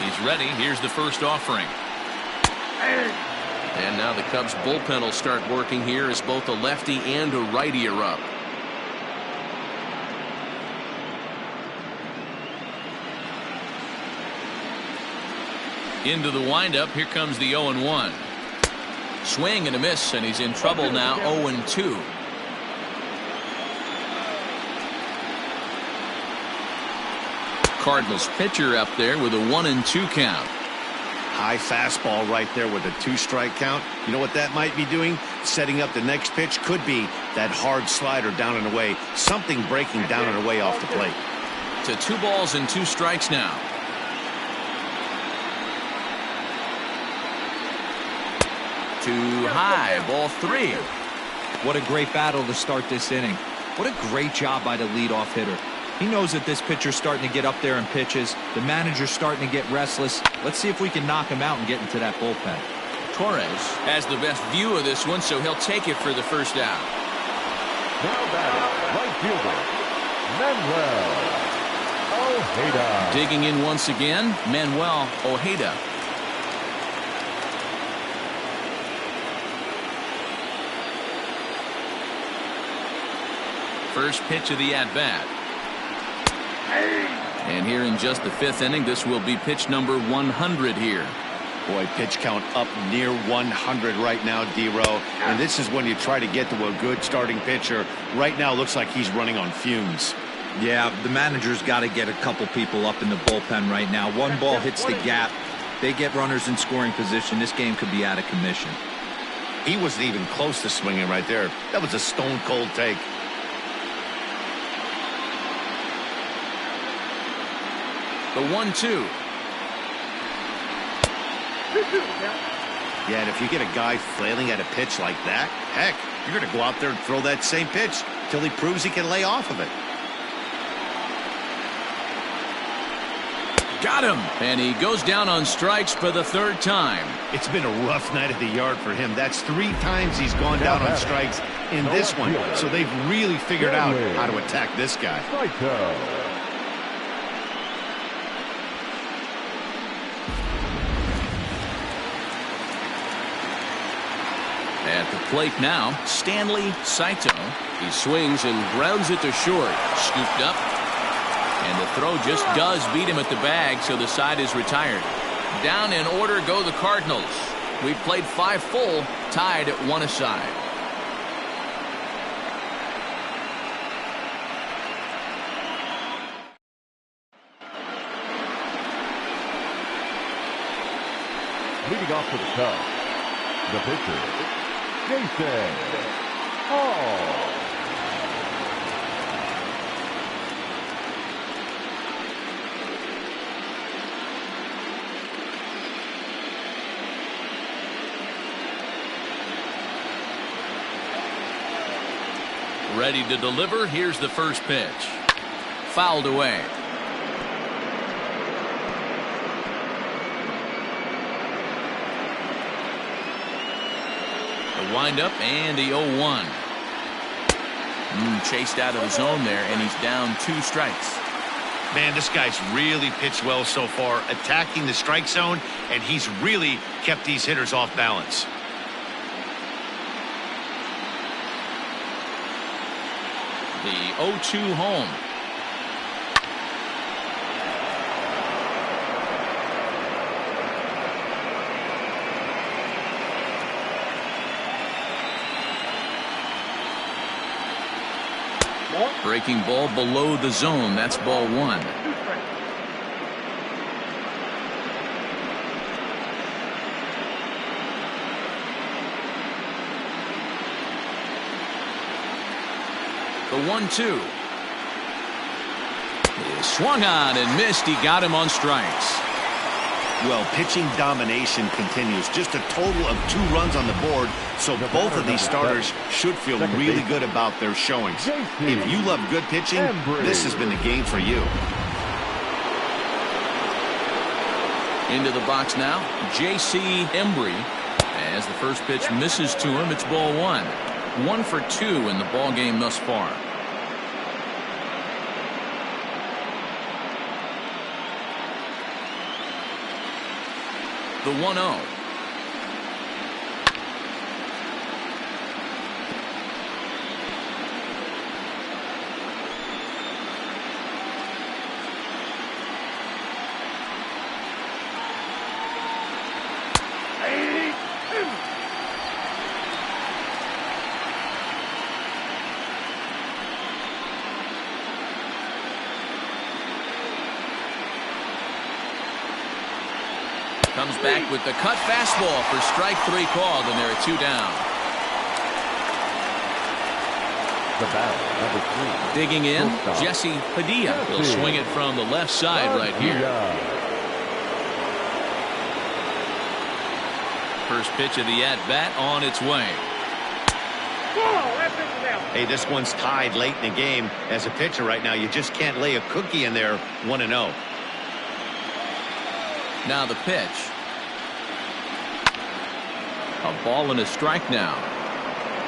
A: He's ready. Here's the first offering. And now the Cubs bullpen will start working here as both a lefty and a righty are up. Into the windup. Here comes the 0-1. Swing and a miss, and he's in trouble now. 0-2. Cardinals pitcher up there with a 1-2 count.
B: High fastball right there with a 2-strike count. You know what that might be doing? Setting up the next pitch. Could be that hard slider down and away. Something breaking down and away off the plate.
A: To 2 balls and 2 strikes now. Too high. Ball 3.
D: What a great battle to start this inning. What a great job by the leadoff hitter. He knows that this pitcher's starting to get up there in pitches. The manager's starting to get restless. Let's see if we can knock him out and get into that bullpen.
A: Torres has the best view of this one, so he'll take it for the first out.
C: Now batting, right fielder, Manuel Ojeda.
A: Digging in once again, Manuel Ojeda. First pitch of the at-bat. And here in just the 5th inning, this will be pitch number 100 here.
B: Boy, pitch count up near 100 right now, D-Row. And this is when you try to get to a good starting pitcher. Right now, looks like he's running on fumes.
D: Yeah, the manager's got to get a couple people up in the bullpen right now. One ball hits the gap. They get runners in scoring position. This game could be out of commission.
B: He wasn't even close to swinging right there. That was a stone-cold take.
A: The 1-2.
B: Yeah, and if you get a guy flailing at a pitch like that, heck, you're going to go out there and throw that same pitch till he proves he can lay off of it.
A: Got him. And he goes down on strikes for the 3rd time.
B: It's been a rough night at the yard for him. That's 3 times he's gone down on strikes in this one. So they've really figured out how to attack this guy.
A: At the plate now, Stanley Saito.
G: He swings and grounds it to short.
A: Scooped up. And the throw just does beat him at the bag, so the side is retired. Down in order go the Cardinals. We've played 5 full, tied at 1 aside.
C: Leading off for the Cubs, the pitcher, Jason Hall.
A: Ready to deliver. Here's the first pitch. Fouled away. The windup and the 0-1. Chased out of the zone there, and he's down 2 strikes.
B: Man, this guy's really pitched well so far, attacking the strike zone, and he's really kept these hitters off balance.
A: The 0-2 home. Breaking ball below the zone. That's ball 1. The 1-2. He swung on and missed. He got him on strikes.
B: Well, pitching domination continues. Just a total of 2 runs on the board, so both of these starters should feel really good about their showings. If you love good pitching, this has been the game for you. Into
A: the box now, J.C. Embry. As the first pitch misses to him, it's ball one. 1 for 2 in the ball game thus far. The 1-0. Comes back with the cut fastball for strike 3 called, and there are 2 down.
C: The batter, number 3.
A: Digging in, Jesse Padilla will swing it from the left side right here. First pitch of the at-bat on its way.
B: Hey, this one's tied late in the game. As a pitcher right now, you just can't lay a cookie in there 1-0.
A: Now the pitch. A ball and a strike now.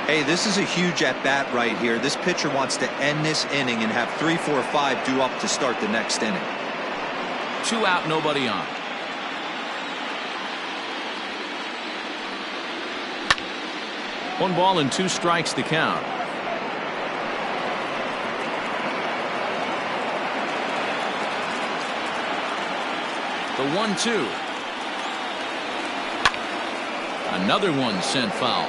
D: Hey, this is a huge at-bat right here. This pitcher wants to end this inning and have 3, 4, 5 due up to start the next inning.
A: 2 out, nobody on. One ball and 2 strikes to count. The 1-2. Another one sent foul.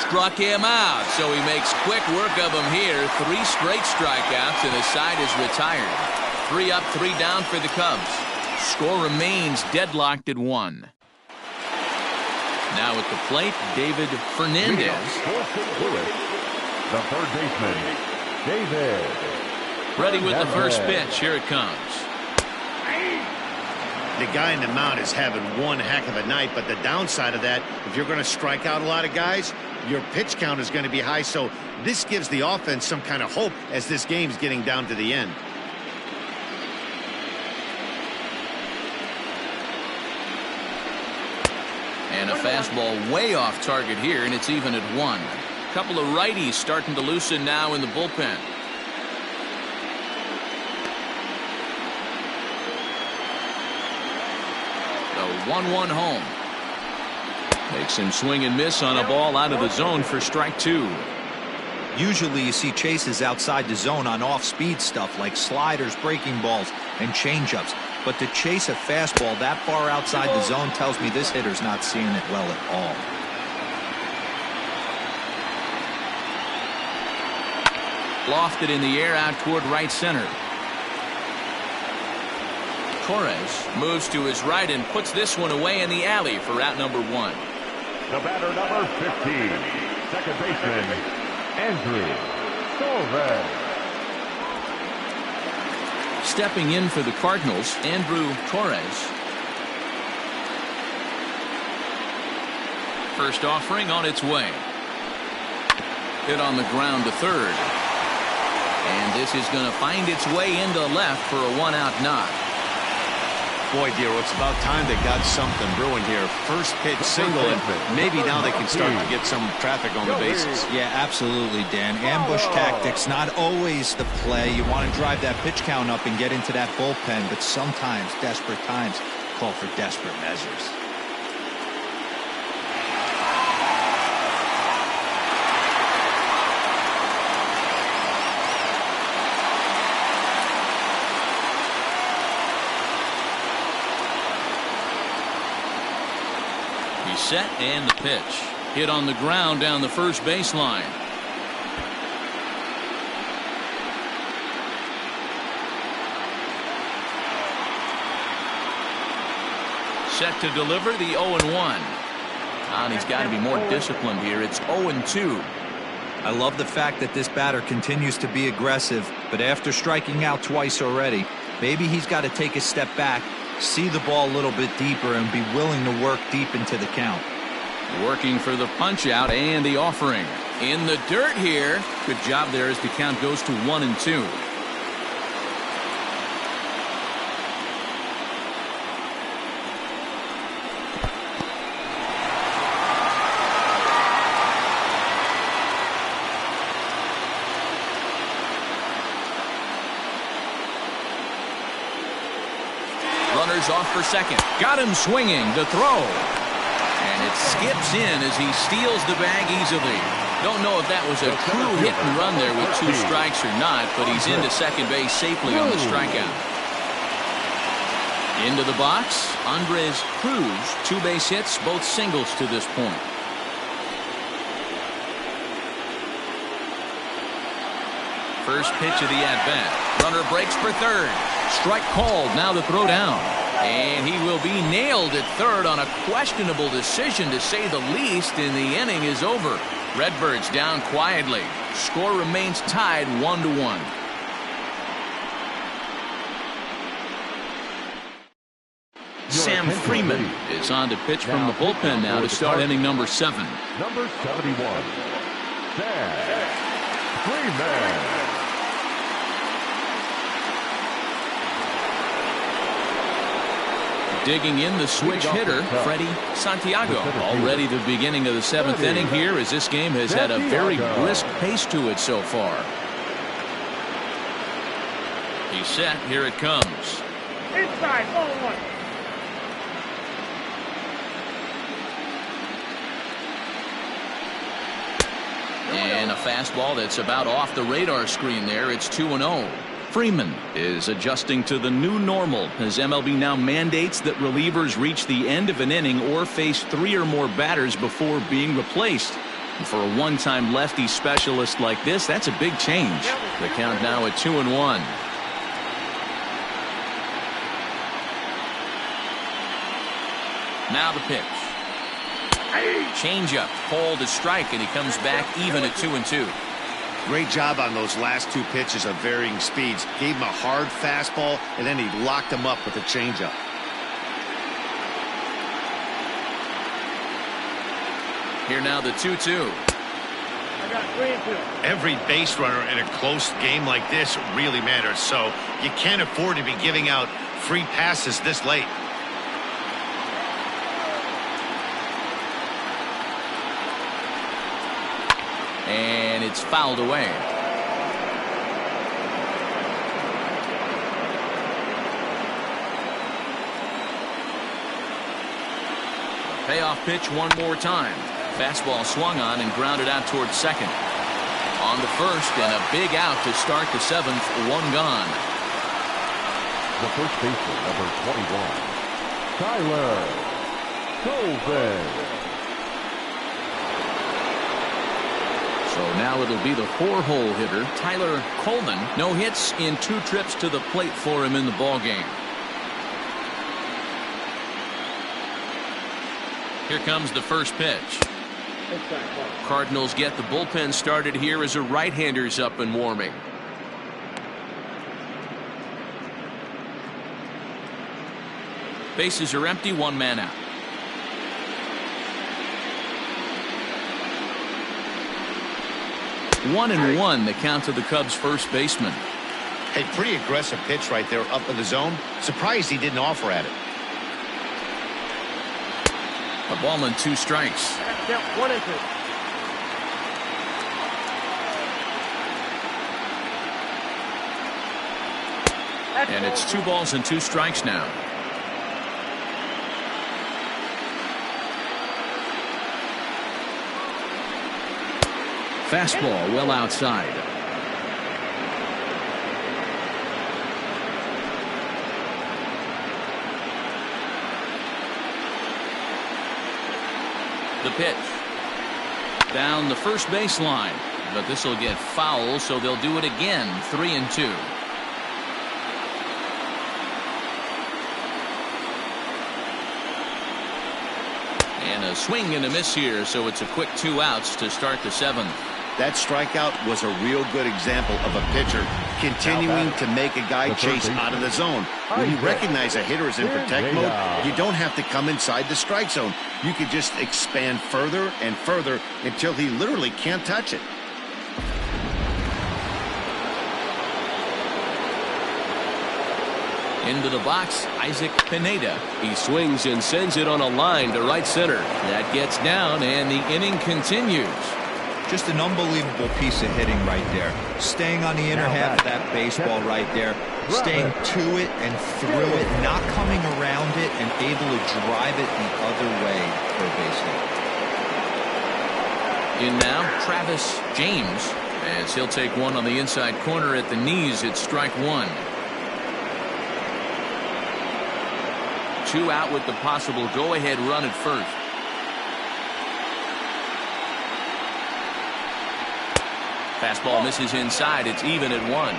A: Struck him out, so he makes quick work of him here. 3 straight strikeouts, and his side is retired. 3 up, 3 down for the Cubs. Score remains deadlocked at 1. Now at the plate, David Fernandez.
C: The third baseman, David.
A: Ready with the first pitch. Here it comes.
B: The guy in the mound is having one heck of a night, but the downside of that, if you're going to strike out a lot of guys, your pitch count is going to be high. So this gives the offense some kind of hope as this game's getting down to the end.
A: And a fastball way off target here, and it's even at 1. A couple of righties starting to loosen now in the bullpen. The 1-1 home. Makes him swing and miss on a ball out of the zone for strike 2.
D: Usually you see chases outside the zone on off-speed stuff like sliders, breaking balls, and changeups. But to chase a fastball that far outside the zone tells me this hitter's not seeing it well at all.
A: Lofted in the air out toward right center. Torres moves to his right and puts this one away in the alley for out number 1.
C: The batter, number 15, second baseman, Andrew Goldberg.
A: Stepping in for the Cardinals, Andrew Torres. First offering on its way. Hit on the ground to third. And this is going to find its way into left for a 1-out knock.
B: Boy, Dero, it's about time they got something brewing here. First pitch single, and maybe now they can start to get some traffic on the bases.
D: Yeah, absolutely, Dan. Ambush tactics, not always the play. You want to drive that pitch count up and get into that bullpen, but sometimes desperate times call for desperate measures.
A: Set and the pitch. Hit on the ground down the first baseline. Set to deliver the 0-1. And he's got to be more disciplined here. It's 0-2.
D: I love the fact that this batter continues to be aggressive, but after striking out twice already, maybe he's got to take a step back, see the ball a little bit deeper, and be willing to work deep into the count.
A: Working for the punch out and the offering. In the dirt here. Good job there as the count goes to 1-2. Runners off for second. Got him swinging. The throw. And it skips in as he steals the bag easily. Don't know if that was a true hit and run there with 2 strikes or not, but he's into second base safely on the strikeout. Into the box, Andres Cruz. 2 base hits, both singles to this point. First pitch of the at-bat. Runner breaks for third. Strike called. Now the throw down. And he will be nailed at third on a questionable decision, to say the least, and the inning is over. Redbirds down quietly. Score remains tied 1-1. Sam Freeman is on to pitch from the bullpen now to start inning number 7.
C: Number 71, Sam Freeman.
A: Digging in the switch hitter, Freddie Santiago. Already the beginning of the 7th inning here, as this game has had a very brisk pace to it so far. He's set. Here it comes.
E: Inside, ball 1.
A: And a fastball that's about off the radar screen there. It's 2-0. Freeman is adjusting to the new normal as MLB now mandates that relievers reach the end of an inning or face 3 or more batters before being replaced. And for a one-time lefty specialist like this, that's a big change. The count now at 2-1. Now the pitch. Changeup, called a strike, and he comes back even at 2-2.
B: Great job on those last 2 pitches of varying speeds. Gave him a hard fastball, and then he locked him up with a changeup.
A: Here now the 2-2.
E: I got 3-2.
B: Every base runner in a close game like this really matters, so you can't afford to be giving out free passes this late.
A: And it's fouled away. Payoff pitch one more time. Fastball swung on and grounded out towards second. On the first, and a big out to start the 7th. 1 gone.
C: The first baseman, number 21, Tyler Goldberg.
A: So now it'll be the 4-hole hitter, Tyler Coleman. No hits in 2 trips to the plate for him in the ballgame. Here comes the first pitch. Cardinals get the bullpen started here as a right-hander's up and warming. Bases are empty, 1 man out. One and 1, the count to the Cubs' first baseman.
B: Hey, pretty aggressive pitch right there up in the zone. Surprised he didn't offer at it.
A: A ball and 2 strikes.
E: Yep, 1-2.
A: And it's 2 balls and 2 strikes now. Fastball well outside. The pitch. Down the first baseline. But this will get foul, so they'll do it again. 3-2. And a swing and a miss here, so it's a quick 2 outs to start the 7th.
B: That strikeout was a real good example of a pitcher continuing to make a guy chase out of the zone. When you recognize a hitter is in protect mode, you don't have to come inside the strike zone. you could just expand further and further until he literally can't touch it.
A: Into the box, Isaac Pineda.
G: He swings and sends it on a line to right center.
A: That gets down, and the inning continues.
D: Just an unbelievable piece of hitting right there. Staying on the inner half of that baseball right there. Staying to it and through it. Not coming around it and able to drive it the other way for a base hit.
A: In now, Travis James. As he'll take one on the inside corner at the knees. It's strike one. 2 out with the possible go-ahead run at first. Fastball misses inside. It's even at 1.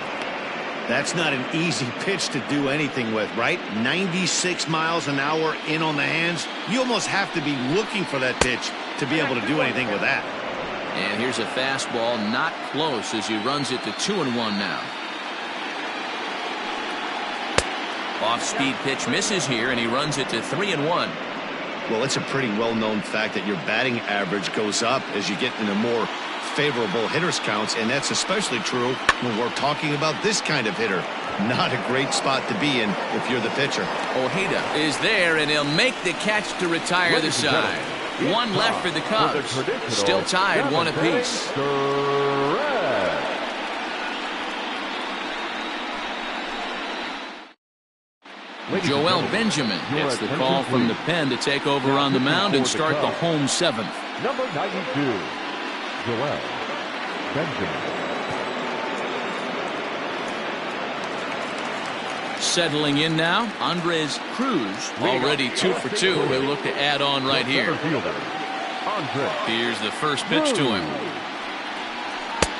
B: That's not an easy pitch to do anything with, right? 96 miles an hour in on the hands. You almost have to be looking for that pitch to be able to do anything with that.
A: And here's a fastball not close as he runs it to 2-1 now. Off-speed pitch misses here, and he runs it to 3-1.
B: Well, it's a pretty well-known fact that your batting average goes up as you get into more favorable hitters counts, and that's especially true when we're talking about this kind of hitter. Not a great spot to be in if you're the pitcher.
A: Ojeda is there, and he'll make the catch to retire the side. 1 left for the Cubs. Still tied 1 apiece. Joel Benjamin gets the call from the pen to take over on the mound and start the home 7th.
C: Number 92, Joel Benjamin.
A: Settling in now, Andres Cruz, already 2 for 2. He'll look to add on right here. Here's the first pitch to him.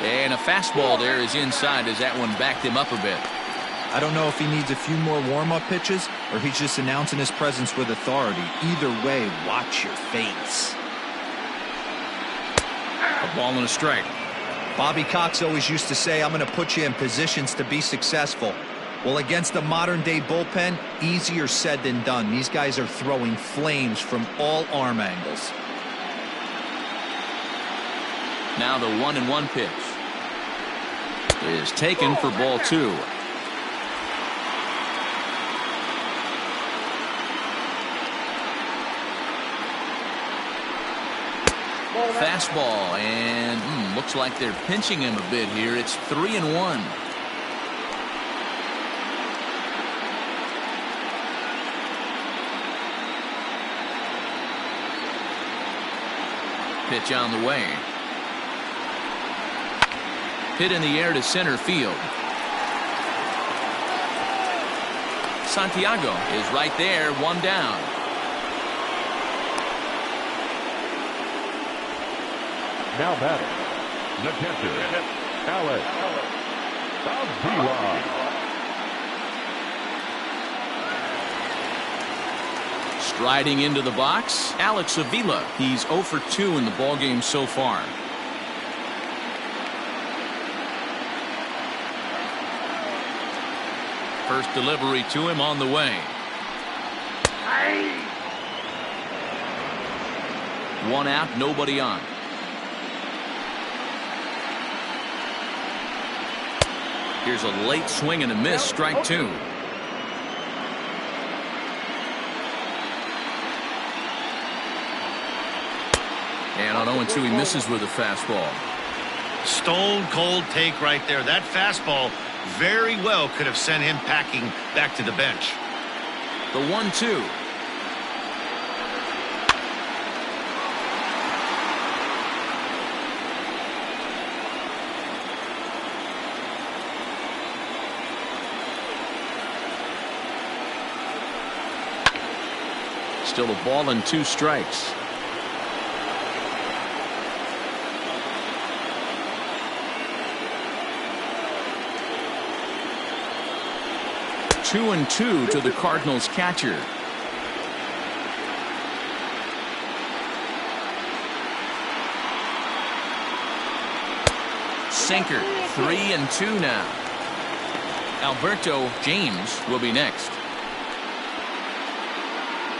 A: And a fastball there is inside as that one backed him up a bit.
D: I don't know if he needs a few more warm-up pitches or he's just announcing his presence with authority. Either way, watch your face.
A: A ball and a strike.
D: Bobby Cox always used to say, I'm going to put you in positions to be successful. Well, against the modern-day bullpen, easier said than done. These guys are throwing flames from all arm angles.
A: Now the 1-1 pitch is taken for ball 2. Fastball, and looks like they're pinching him a bit here. It's 3-1. Pitch on the way. Hit in the air to center field. Santiago is right there, 1 down.
C: Now batting, the catcher, Alex Avila.
A: Striding into the box, Alex Avila. He's 0 for 2 in the ballgame so far. First delivery to him on the way. 1 out, nobody on. Here's a late swing and a miss, strike 2. And on 0-2, he misses with a fastball.
B: Stone cold take right there. That fastball very well could have sent him packing back to the bench.
A: The 1-2. Still a ball and 2 strikes. Two and 2 to the Cardinals catcher. Sinker, 3-2 now. Alberto James will be next.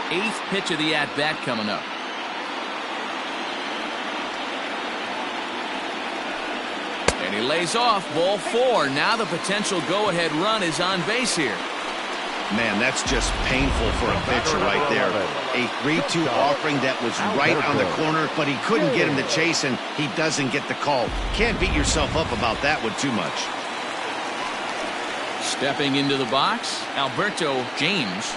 A: 8th pitch of the at-bat coming up. And he lays off ball 4. Now the potential go-ahead run is on base here.
B: Man, that's just painful for a pitcher right there. A 3-2 offering that was right on the corner, but he couldn't get him to chase, and he doesn't get the call. Can't beat yourself up about that one too much.
A: Stepping into the box, Alberto James.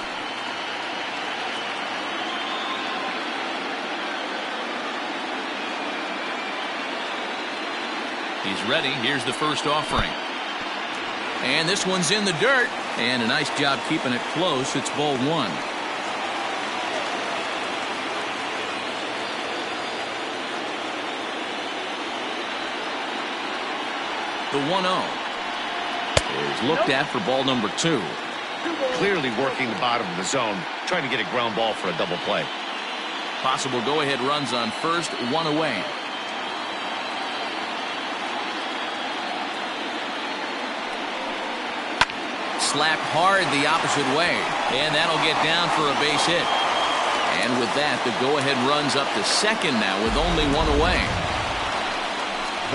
A: He's ready. Here's the first offering. And this one's in the dirt. And a nice job keeping it close. It's ball 1. The 1-0 is looked at for ball number 2.
B: Clearly working the bottom of the zone, trying to get a ground ball for a double play.
A: Possible go-ahead runs on first, 1 away. Slap hard the opposite way, and that'll get down for a base hit. And with that, the go-ahead runs up to second now with only 1 away.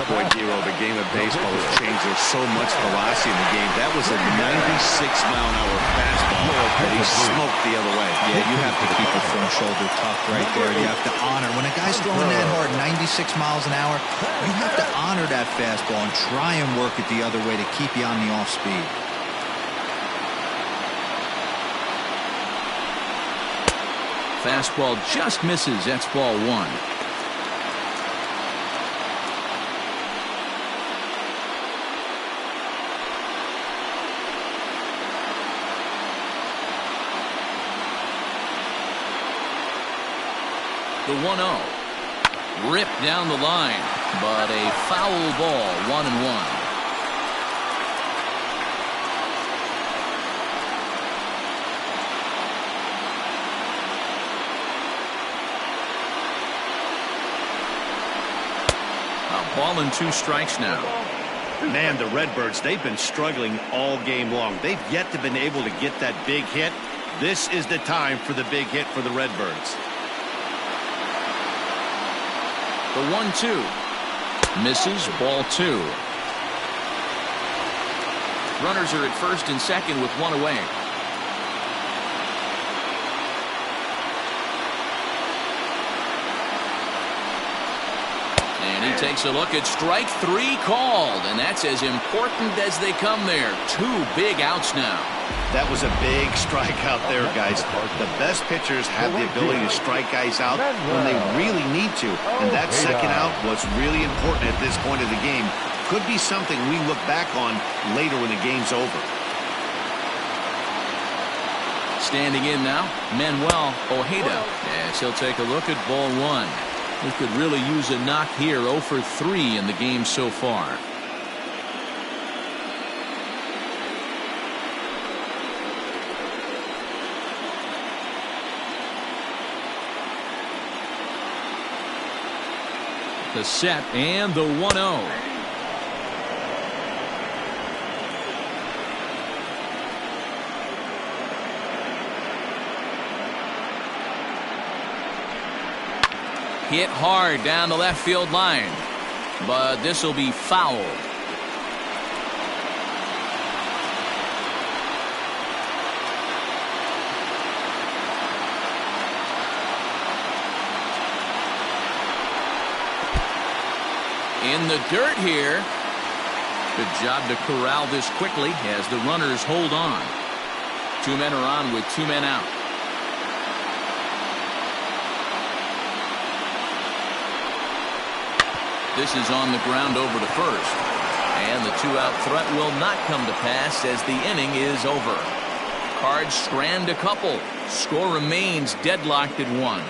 B: Boy, Giro, the game of baseball has changed. There's so much velocity in the game. That was a 96-mile-an-hour fastball that he smoked the other way.
D: Yeah, you have to keep your front shoulder tucked right there. You have to honor. When a guy's throwing that hard, 96 miles an hour, you have to honor that fastball and try and work it the other way to keep you on the off speed.
A: Fastball just misses. That's ball 1. The 1-0. Ripped down the line, but a foul ball, 1-1. Ball and 2 strikes now.
B: Man, the Redbirds, they've been struggling all game long. They've yet to been able to get that big hit. This is the time for the big hit for the Redbirds.
A: The 1-2. Misses, ball 2. Runners are at first and second with 1 away. He takes a look at strike 3 called, and that's as important as they come there. 2 big outs now.
B: That was a big strikeout there, guys. The best pitchers have the ability to strike guys out when they really need to, and that second out was really important at this point of the game. Could be something we look back on later when the game's over.
A: Standing in now, Manuel Ojeda, as he'll take a look at ball 1. He could really use a knock here. 0 for 3 in the game so far. The set and the 1-0. Hit hard down the left field line, but this will be fouled. In the dirt here. Good job to corral this quickly as the runners hold on. 2 men are on with 2 men out. This is on the ground over to first. And the 2-out threat will not come to pass as the inning is over. Cards strand a couple. Score remains deadlocked at 1.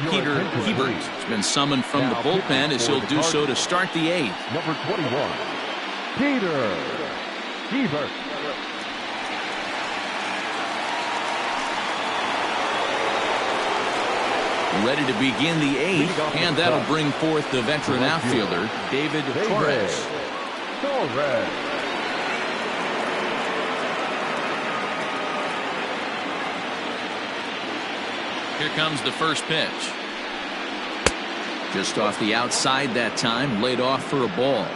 A: Peter Hebert has been summoned from the bullpen as he'll do so to start the 8th.
C: Number 21, Peter Hebert.
A: Ready to begin the 8th, and that'll bring forth the veteran outfielder, David Torres. Here comes the first pitch. Just off the outside that time, laid off for a ball.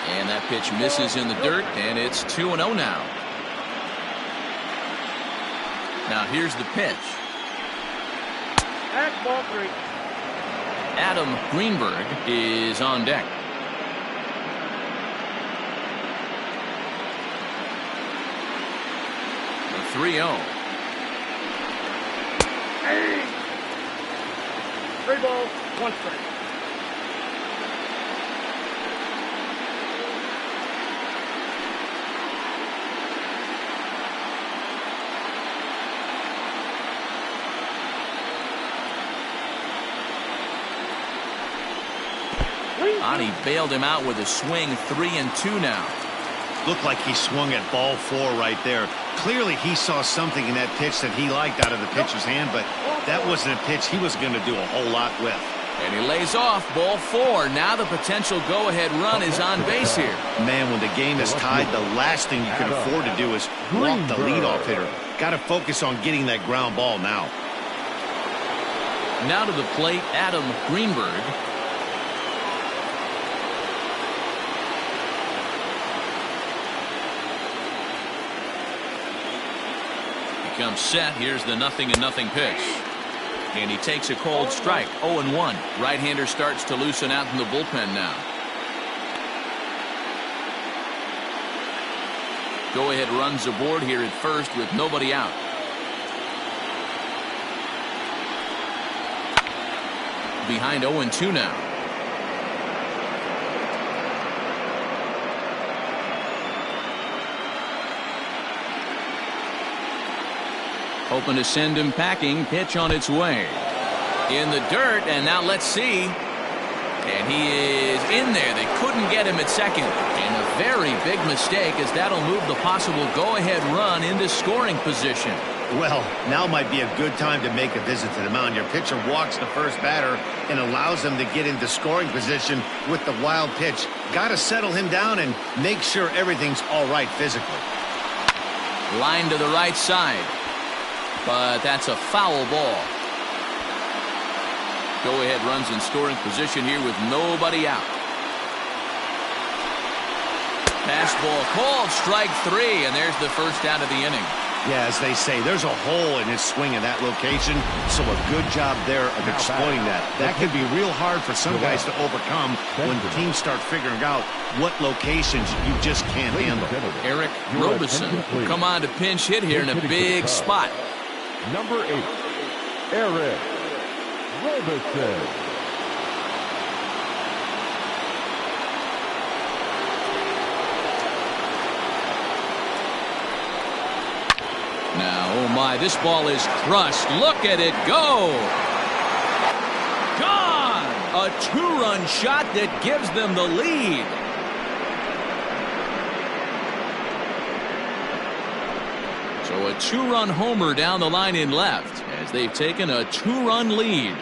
A: And that pitch misses in the dirt, and it's 2-0 now. Now here's the pitch.
E: That's ball 3.
A: Adam Greenberg is on deck. The 3-0.
E: Hey! 3 balls, 1 strike.
A: He bailed him out with a swing. 3-2 now.
B: Looked like he swung at ball 4 right there. Clearly he saw something in that pitch that he liked out of the pitcher's hand, but that wasn't a pitch he was going to do a whole lot with.
A: And he lays off ball 4. Now the potential go-ahead run is on base here.
B: Man, when the game is tied, the last thing you can afford to do is walk the leadoff hitter. Got to focus on getting that ground ball now.
A: Now to the plate, Adam Greenberg. Comes set. Here's the 0-0 pitch. And he takes a cold strike. 0-1. Right-hander starts to loosen out in the bullpen now. Go-ahead runs aboard here at first with nobody out. Behind 0-2 now. Hoping to send him packing. Pitch on its way. In the dirt, and now let's see. And he is in there. They couldn't get him at second. And a very big mistake, as that'll move the possible go-ahead run into scoring position.
B: Well, now might be a good time to make a visit to the mound. Your pitcher walks the first batter and allows them to get into scoring position with the wild pitch. Got to settle him down and make sure everything's all right physically.
A: Line to the right side. But that's a foul ball. Go-ahead runs in scoring position here with nobody out. Fastball called, strike 3, and there's the first out of the inning.
B: Yeah, as they say, there's a hole in his swing in that location, so a good job there of exploiting that. That could be real hard for some guys to overcome when teams start figuring out what locations you just can't handle.
A: Eric Robeson will come on to pinch hit here in a big spot.
C: Number 8, Eric Robeson.
A: Now, oh my, this ball is crushed. Look at it go. Gone! A 2-run shot that gives them the lead. So a 2-run homer down the line in left as they've taken a 2-run lead.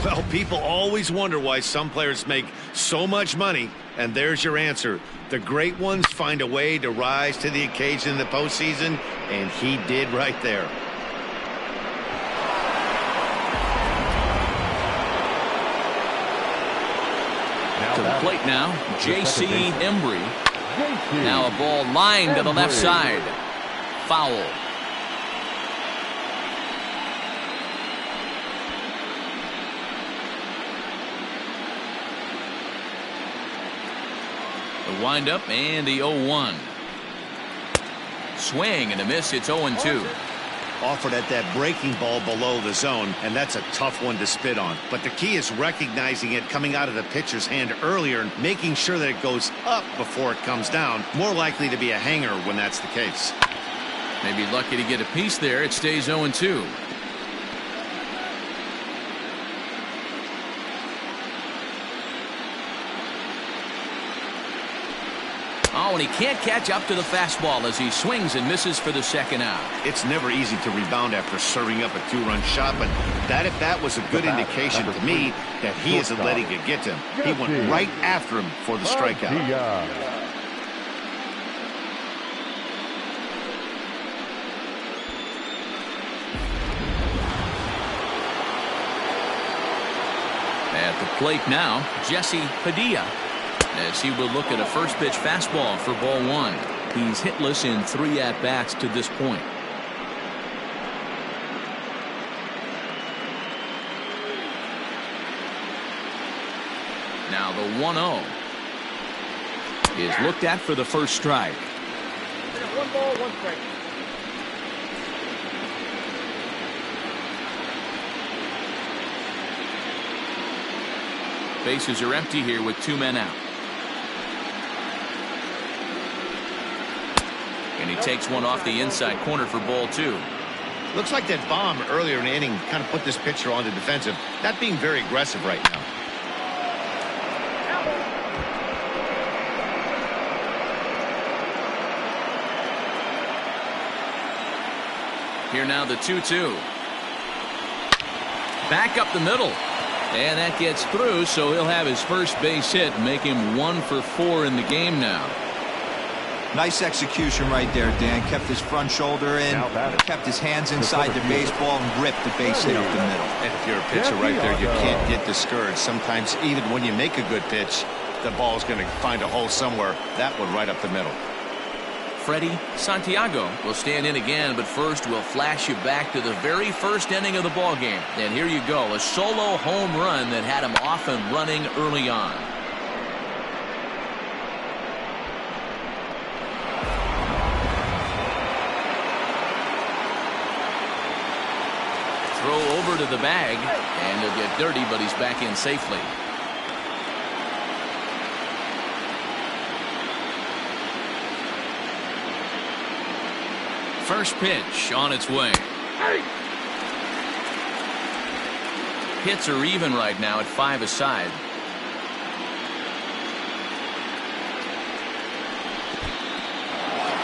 B: Well, people always wonder why some players make so much money, and there's your answer. The great ones find a way to rise to the occasion in the postseason, and he did right there.
A: To the plate now, J.C. Embry. Now a ball lined to the left side. Foul. The windup and the 0-1. Swing and a miss. It's 0-2.
B: Offered at that breaking ball below the zone, and that's a tough one to spit on. But the key is recognizing it coming out of the pitcher's hand earlier and making sure that it goes up before it comes down. More likely to be a hanger when that's the case.
A: Maybe lucky to get a piece there. It stays 0-2. Oh, and he can't catch up to the fastball as he swings and misses for the second out.
B: It's never easy to rebound after serving up a 2-run shot, but that at bat was a good indication to me that he isn't letting it get to him. He went right after him for the strikeout.
A: At the plate now, Jesse Padilla, as he will look at a first pitch fastball for ball 1. He's hitless in 3 at-bats to this point. Now the 1-0 is looked at for the first strike.
E: 1 ball, 1 strike.
A: Bases are empty here with 2 men out. And he takes one off the inside corner for ball 2.
B: Looks like that bomb earlier in the inning kind of put this pitcher on the defensive. Not being very aggressive right now.
A: Here now the 2-2. Back up the middle. And that gets through, so he'll have his first base hit, make him 1 for 4 in the game now.
D: Nice execution right there, Dan. Kept his front shoulder in, kept his hands inside the baseball, and ripped the base hit up the middle.
B: And if you're a pitcher right there, you can't get discouraged. Sometimes even when you make a good pitch, the ball's going to find a hole somewhere. That one right up the middle.
A: Freddie Santiago will stand in again, but first we'll flash you back to the very first inning of the ball game. And here you go, a solo home run that had him off and running early on. Throw over to the bag, and he'll get dirty, but he's back in safely. First pitch on its way. Hits are even right now at 5 aside.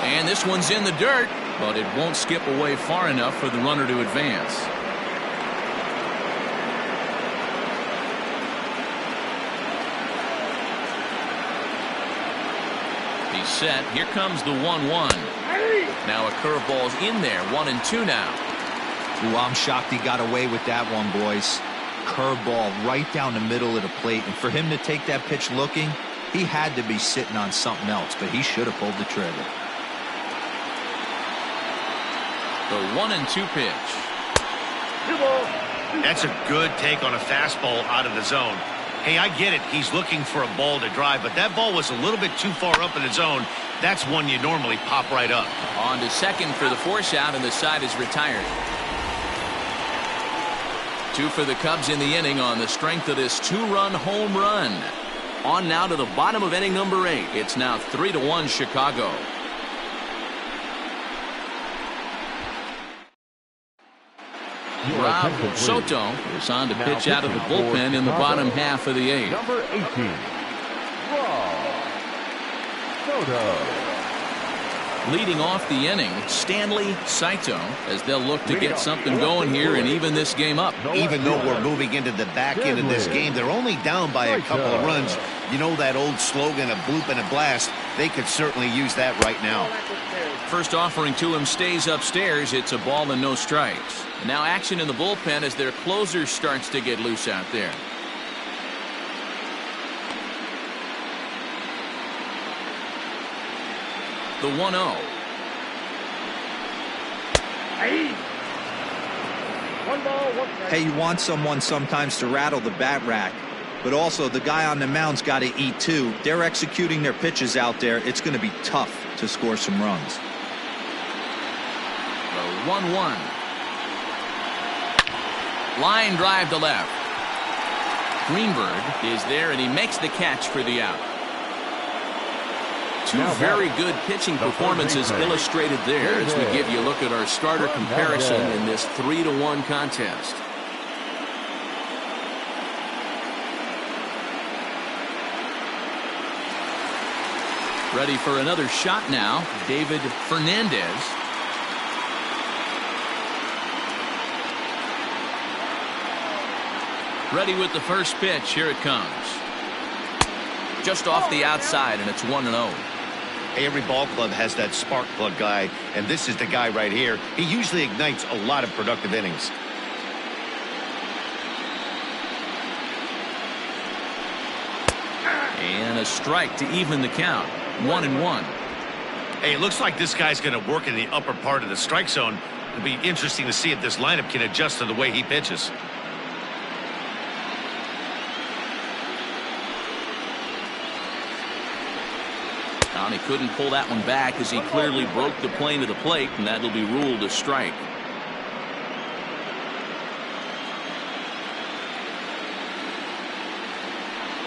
A: And this one's in the dirt, but it won't skip away far enough for the runner to advance. He's set. Here comes the 1-1. Now a curveball's in there. 1-2 now.
D: Ooh, I'm shocked he got away with that one, boys. Curveball right down the middle of the plate. And for him to take that pitch looking, he had to be sitting on something else, but he should have pulled the trigger.
A: The 1-2 pitch.
B: That's a good take on a fastball out of the zone. Hey, I get it. He's looking for a ball to drive, but that ball was a little bit too far up in the zone. That's one you normally pop right up.
A: On to second for the force out, and the side is retired. 2 for the Cubs in the inning on the strength of this 2-run home run. On now to the bottom of inning number 8. It's now 3-1 Chicago. Rob Soto is on to pitch out of the bullpen in the bottom half of the 8th.
C: Number 18, Rob Soto.
A: Leading off the inning, Stanley Saito, as they'll look to get something going here and even this game up.
B: Even though we're moving into the back end of this game, they're only down by a couple of runs. You know that old slogan, a bloop and a blast. They could certainly use that right now.
A: First offering to him stays upstairs. It's a ball and no strikes. And now action in the bullpen as their closer starts to get loose out there. The 1-0.
D: Hey, you want someone sometimes to rattle the bat rack, but also the guy on the mound's got to eat too. They're executing their pitches out there. It's going to be tough to score some runs.
A: The 1-1. Line drive to left. Greenberg is there, and he makes the catch for the out. Two very good pitching performances illustrated there as we give you a look at our starter comparison in this 3-1 contest. Ready for another shot now, David Fernandez. Ready with the first pitch. Here it comes. Just off the outside, and it's 1-0.
B: Every ball club has that spark plug guy, and this is the guy right here. He usually ignites a lot of productive innings.
A: And a strike to even the count. 1-1.
B: Hey, it looks like this guy's going to work in the upper part of the strike zone. It'll be interesting to see if this lineup can adjust to the way he pitches.
A: He couldn't pull that one back as he clearly broke the plane of the plate, and that'll be ruled a strike.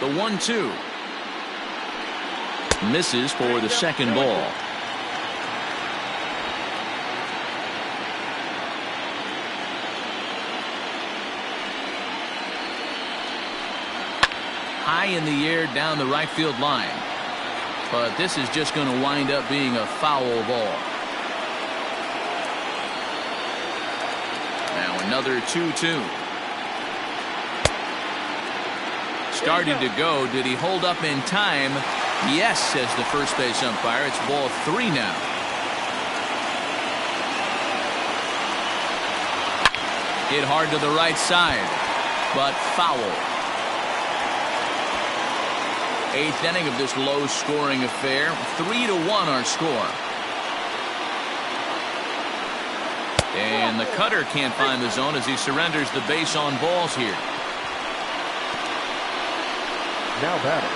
A: The 1-2. Misses for the second ball. High in the air down the right field line. But this is just going to wind up being a foul ball. Now another 2-2. Started to go. Did he hold up in time? Yes, says the first base umpire. It's ball 3 now. Hit hard to the right side, but foul. 8th inning of this low-scoring affair. 3-1 our score. And the cutter can't find the zone as he surrenders the base on balls here.
C: Now batting,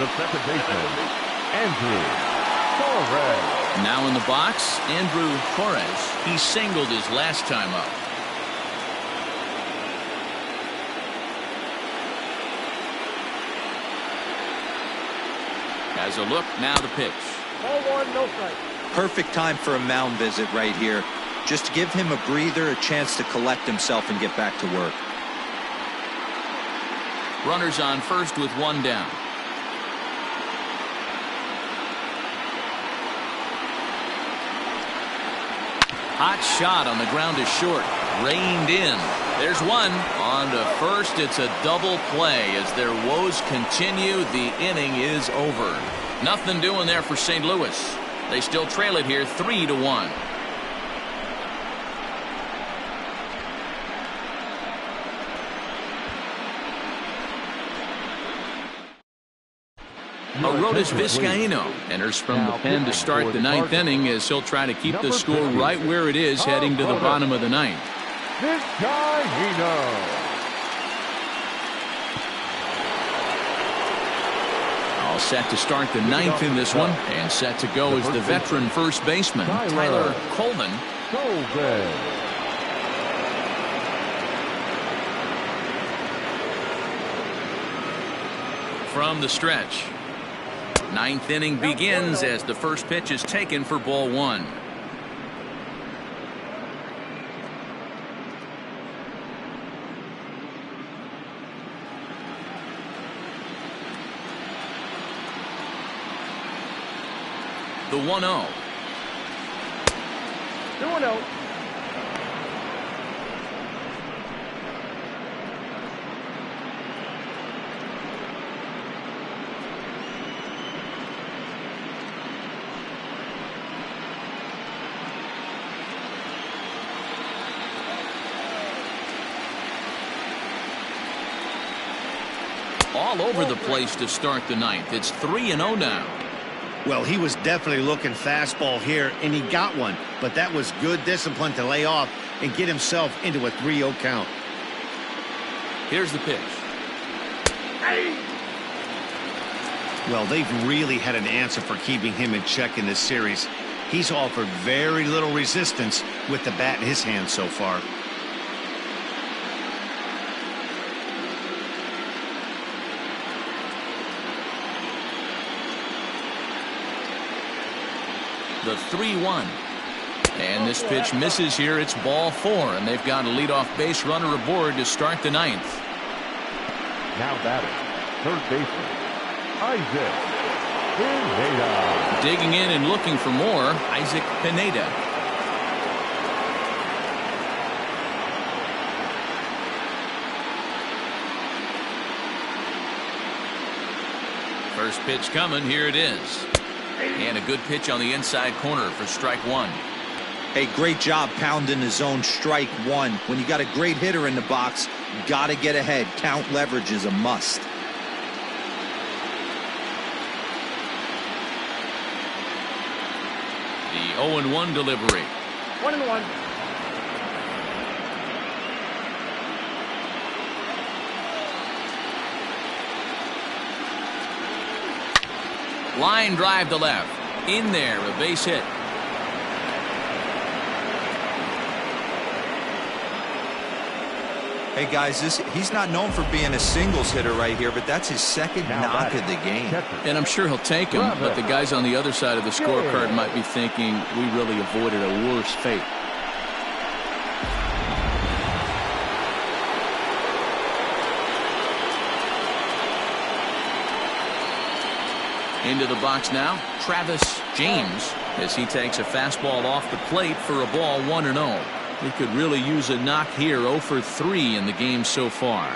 C: the second baseman, Andrew Torres.
A: Now in the box, Andrew Torres. He singled his last time up. Has a look, now the pitch.
E: Ball 1, no strike.
D: Perfect time for a mound visit right here. Just give him a breather, a chance to collect himself and get back to work.
A: Runners on first with 1 down. Hot shot on the ground is short. Reined in. There's one. On to first. It's a double play. As their woes continue, the inning is over. Nothing doing there for St. Louis. They still trail it here 3-1. Arodys Vizcaíno enters from the pen to start the 9th inning as he'll try to keep the score right where it is heading to the bottom of the 9th.
C: Vizcaíno.
A: All set to start the 9th in this one, and set to go is the veteran first baseman, Tyler Coleman.
C: Goldberg.
A: From the stretch. 9th inning begins as the first pitch is taken for ball 1. The 1-0.
E: 2-0.
A: All over the place to start the 9th. It's 3-0 now.
B: Well, he was definitely looking fastball here, and he got one. But that was good discipline to lay off and get himself into a 3-0 count.
A: Here's the pitch.
B: Well, they've really had an answer for keeping him in check in this series. He's offered very little resistance with the bat in his hand so far.
A: The 3-1. And this pitch misses here. It's ball 4, and they've got a leadoff base runner aboard to start the 9th.
C: Now batting, third baseman, Isaac Pineda.
A: Digging in and looking for more, Isaac Pineda. First pitch coming, here it is. And a good pitch on the inside corner for strike one.
D: Hey, great job pounding the zone, strike one. When you got a great hitter in the box, you got to get ahead. Count leverage is a must.
A: The 0-1 delivery.
E: 1-1.
A: Line drive to left. In there, a base hit.
D: Hey, guys, he's not known for being a singles hitter right here, but that's his second knock of the game.
A: And I'm sure he'll take him, but the guys on the other side of the scorecard might be thinking we really avoided a worse fate. Into the box now, Travis James, as he takes a fastball off the plate for a ball 1-0. He could really use a knock here. 0 for 3 in the game so far.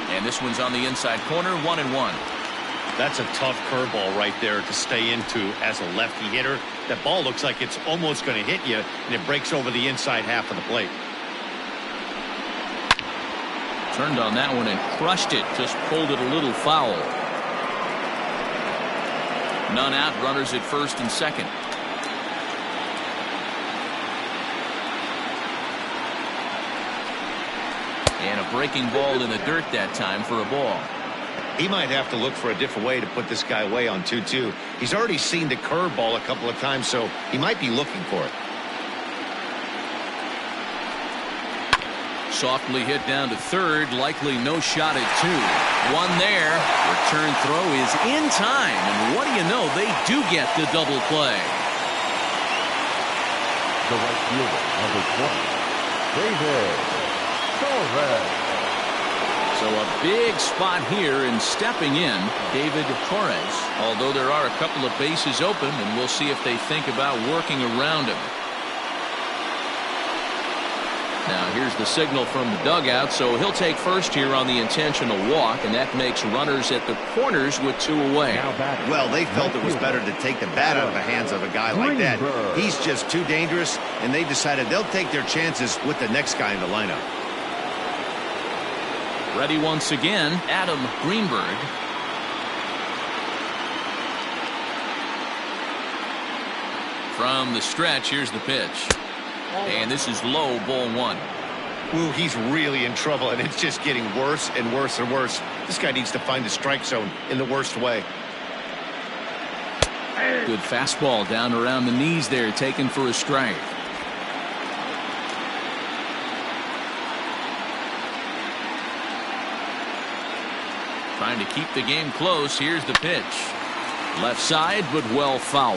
A: And this one's on the inside corner, 1-1.
B: That's a tough curveball right there to stay into as a lefty hitter. That ball looks like it's almost going to hit you, and it breaks over the inside half of the plate.
A: Turned on that one and crushed it. Just pulled it a little foul. None out. Runners at first and second. And a breaking ball in the dirt that time for a ball.
B: He might have to look for a different way to put this guy away on 2-2. He's already seen the curveball a couple of times, so he might be looking for it.
A: Softly hit down to third. Likely no shot at 2. One there. Return throw is in time. And what do you know? They do get the double play.
C: The right fielder, number 20, David Torres.
A: So a big spot here, and stepping in, David Torres. Although there are a couple of bases open, and we'll see if they think about working around him. Now here's the signal from the dugout, so he'll take first here on the intentional walk, and that makes runners at the corners with 2 away.
B: Well, they felt it was better to take the bat out of the hands of a guy like that. He's just too dangerous, and they decided they'll take their chances with the next guy in the lineup.
A: Ready once again, Adam Greenberg. From the stretch, here's the pitch. And this is low, ball 1.
B: Ooh, he's really in trouble, and it's just getting worse and worse and worse. This guy needs to find the strike zone in the worst way.
A: Good fastball down around the knees there, taken for a strike. Trying to keep the game close. Here's the pitch. Left side, but well foul.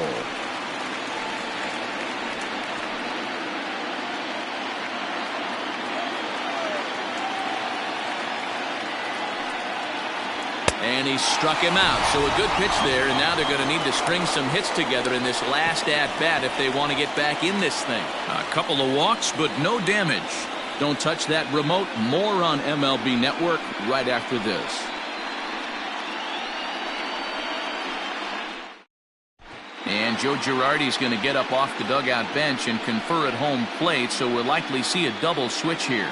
A: And he struck him out. So a good pitch there, and now they're going to need to string some hits together in this last at-bat if they want to get back in this thing. A couple of walks, but no damage. Don't touch that remote. More on MLB Network right after this. And Joe Girardi's going to get up off the dugout bench and confer at home plate, so we'll likely see a double switch here.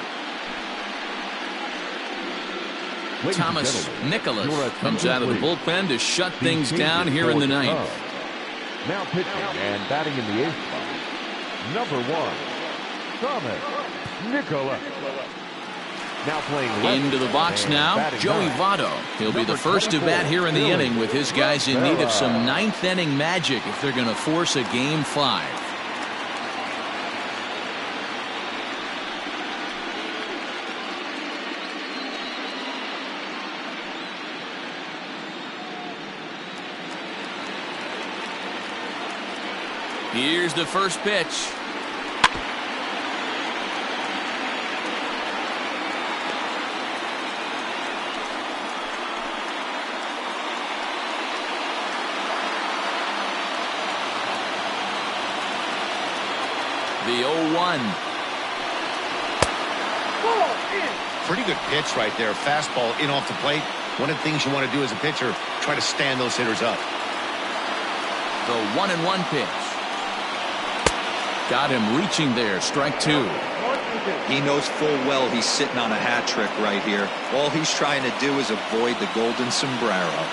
A: Thomas Nicholas comes out of the bullpen to shut things down here in the ninth.
C: Now pitching and batting in the 8th spot, number 1, Thomas Nicholas. Now playing
A: into the box now, Joey Votto. He'll be the first to bat here in the inning with his guys in need of some 9th inning magic if they're going to force a game 5. Here's the first pitch. The 0-1.
B: Pretty good pitch right there. Fastball in off the plate. One of the things you want to do as a pitcher, try to stand those hitters up.
A: The 1-1 pitch. Got him reaching there. Strike two.
D: He knows full well he's sitting on a hat trick right here. All he's trying to do is avoid the golden sombrero.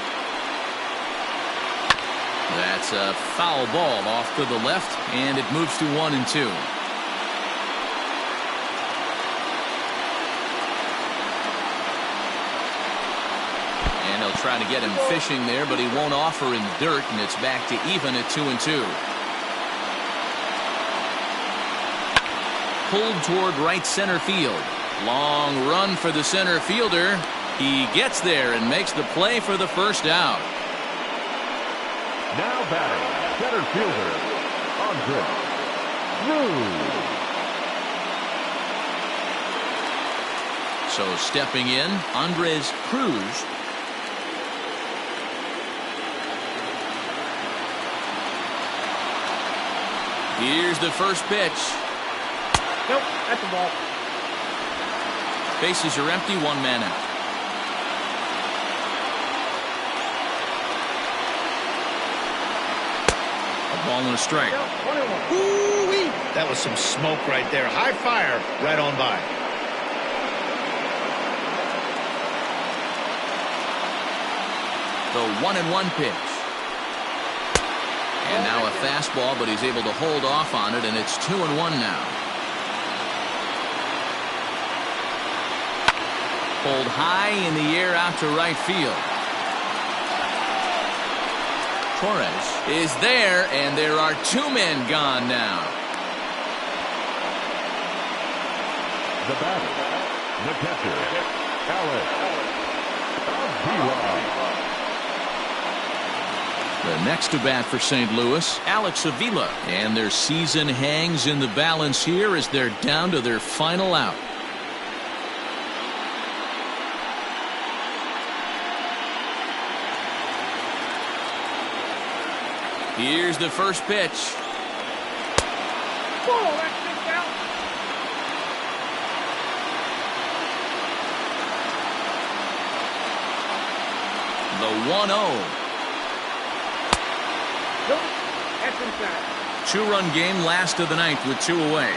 A: That's a foul ball off to the left, and it moves to 1-2. And he'll try to get him fishing there, but he won't offer in the dirt, and it's back to even at 2-2. Pulled toward right center field. Long run for the center fielder. He gets there and makes the play for the first out.
C: Now batting, center fielder, Cruz.
A: So stepping in, Andres Cruz. Here's the first pitch.
E: Nope, that's a ball.
A: Bases are empty, one man out. A ball and a strike.
B: Ooh-wee. That was some smoke right there. High fire right on by.
A: The 1-1 pitch. And now a fastball, but he's able to hold off on it, and it's 2-1 now. Pulled high in the air out to right field. Torres is there, and there are two men gone now.
C: The batter, the catcher, Alex Avila.
A: The next to bat for St. Louis, Alex Avila. And their season hangs in the balance here as they're down to their final out. Here's the first pitch.
E: Whoa, that sticks out.
A: The 1-0.
E: Nope, that's inside.
A: Two-run game, last of the ninth with two away.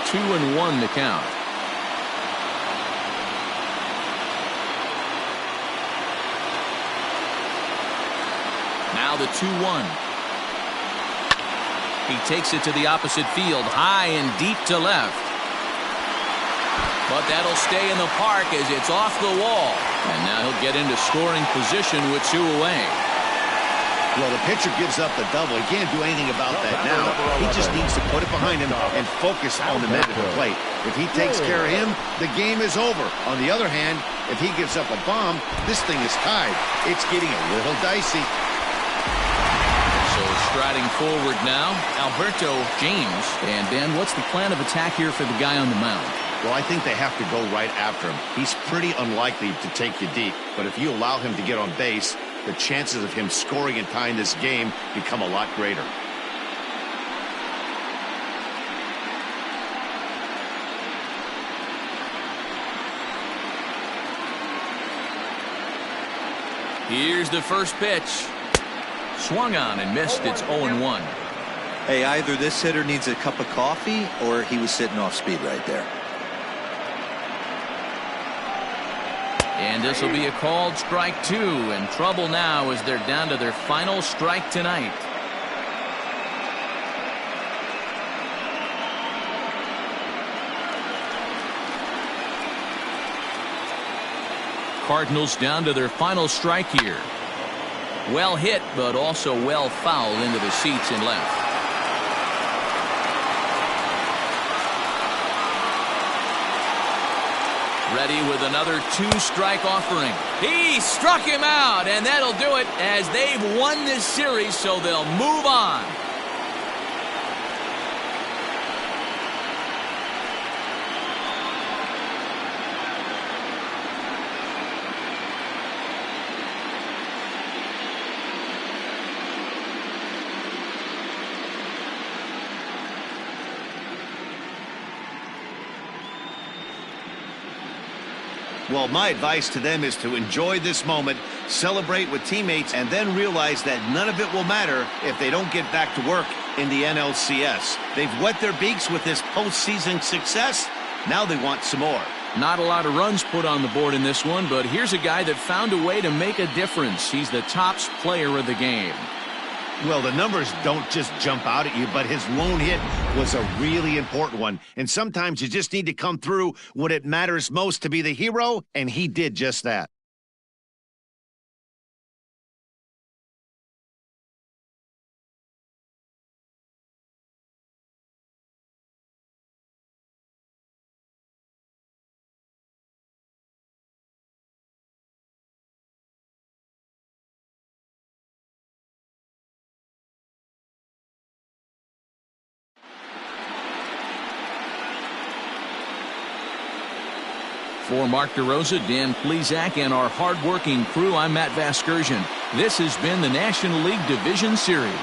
A: 2-1 the count. Now the 2-1. He takes it to the opposite field, high and deep to left. But that'll stay in the park as it's off the wall. And now he'll get into scoring position with two away.
B: Well, the pitcher gives up the double. He can't do anything about that now. He just needs to put it behind him and focus on the man at the plate. If he takes care of him, the game is over. On the other hand, if he gives up a bomb, this thing is tied. It's getting a little dicey.
A: So striding forward now, Alberto James. And Ben, what's the plan of attack here for the guy on the mound?
B: Well, I think they have to go right after him. He's pretty unlikely to take you deep, but if you allow him to get on base, the chances of him scoring and tying this game become a lot greater.
A: Here's the first pitch. Swung on and missed. It's 0-1.
D: Hey, either this hitter needs a cup of coffee or he was sitting off speed right there.
A: And this will be a called strike two, and trouble now as they're down to their final strike tonight. Cardinals down to their final strike here. Well hit, but also well fouled into the seats and left. Ready with another 2-strike offering. He struck him out, and that'll do it as they've won this series, so they'll move on.
B: Well, my advice to them is to enjoy this moment, celebrate with teammates, and then realize that none of it will matter if they don't get back to work in the NLCS. They've wet their beaks with this postseason success. Now they want some more.
A: Not a lot of runs put on the board in this one, but here's a guy that found a way to make a difference. He's the tops player of the game.
B: Well, the numbers don't just jump out at you, but his lone hit was a really important one. And sometimes you just need to come through when it matters most to be the hero, and he did just that.
A: For Mark DeRosa, Dan Plesac, and our hard-working crew, I'm Matt Vasgersian. This has been the National League Division Series.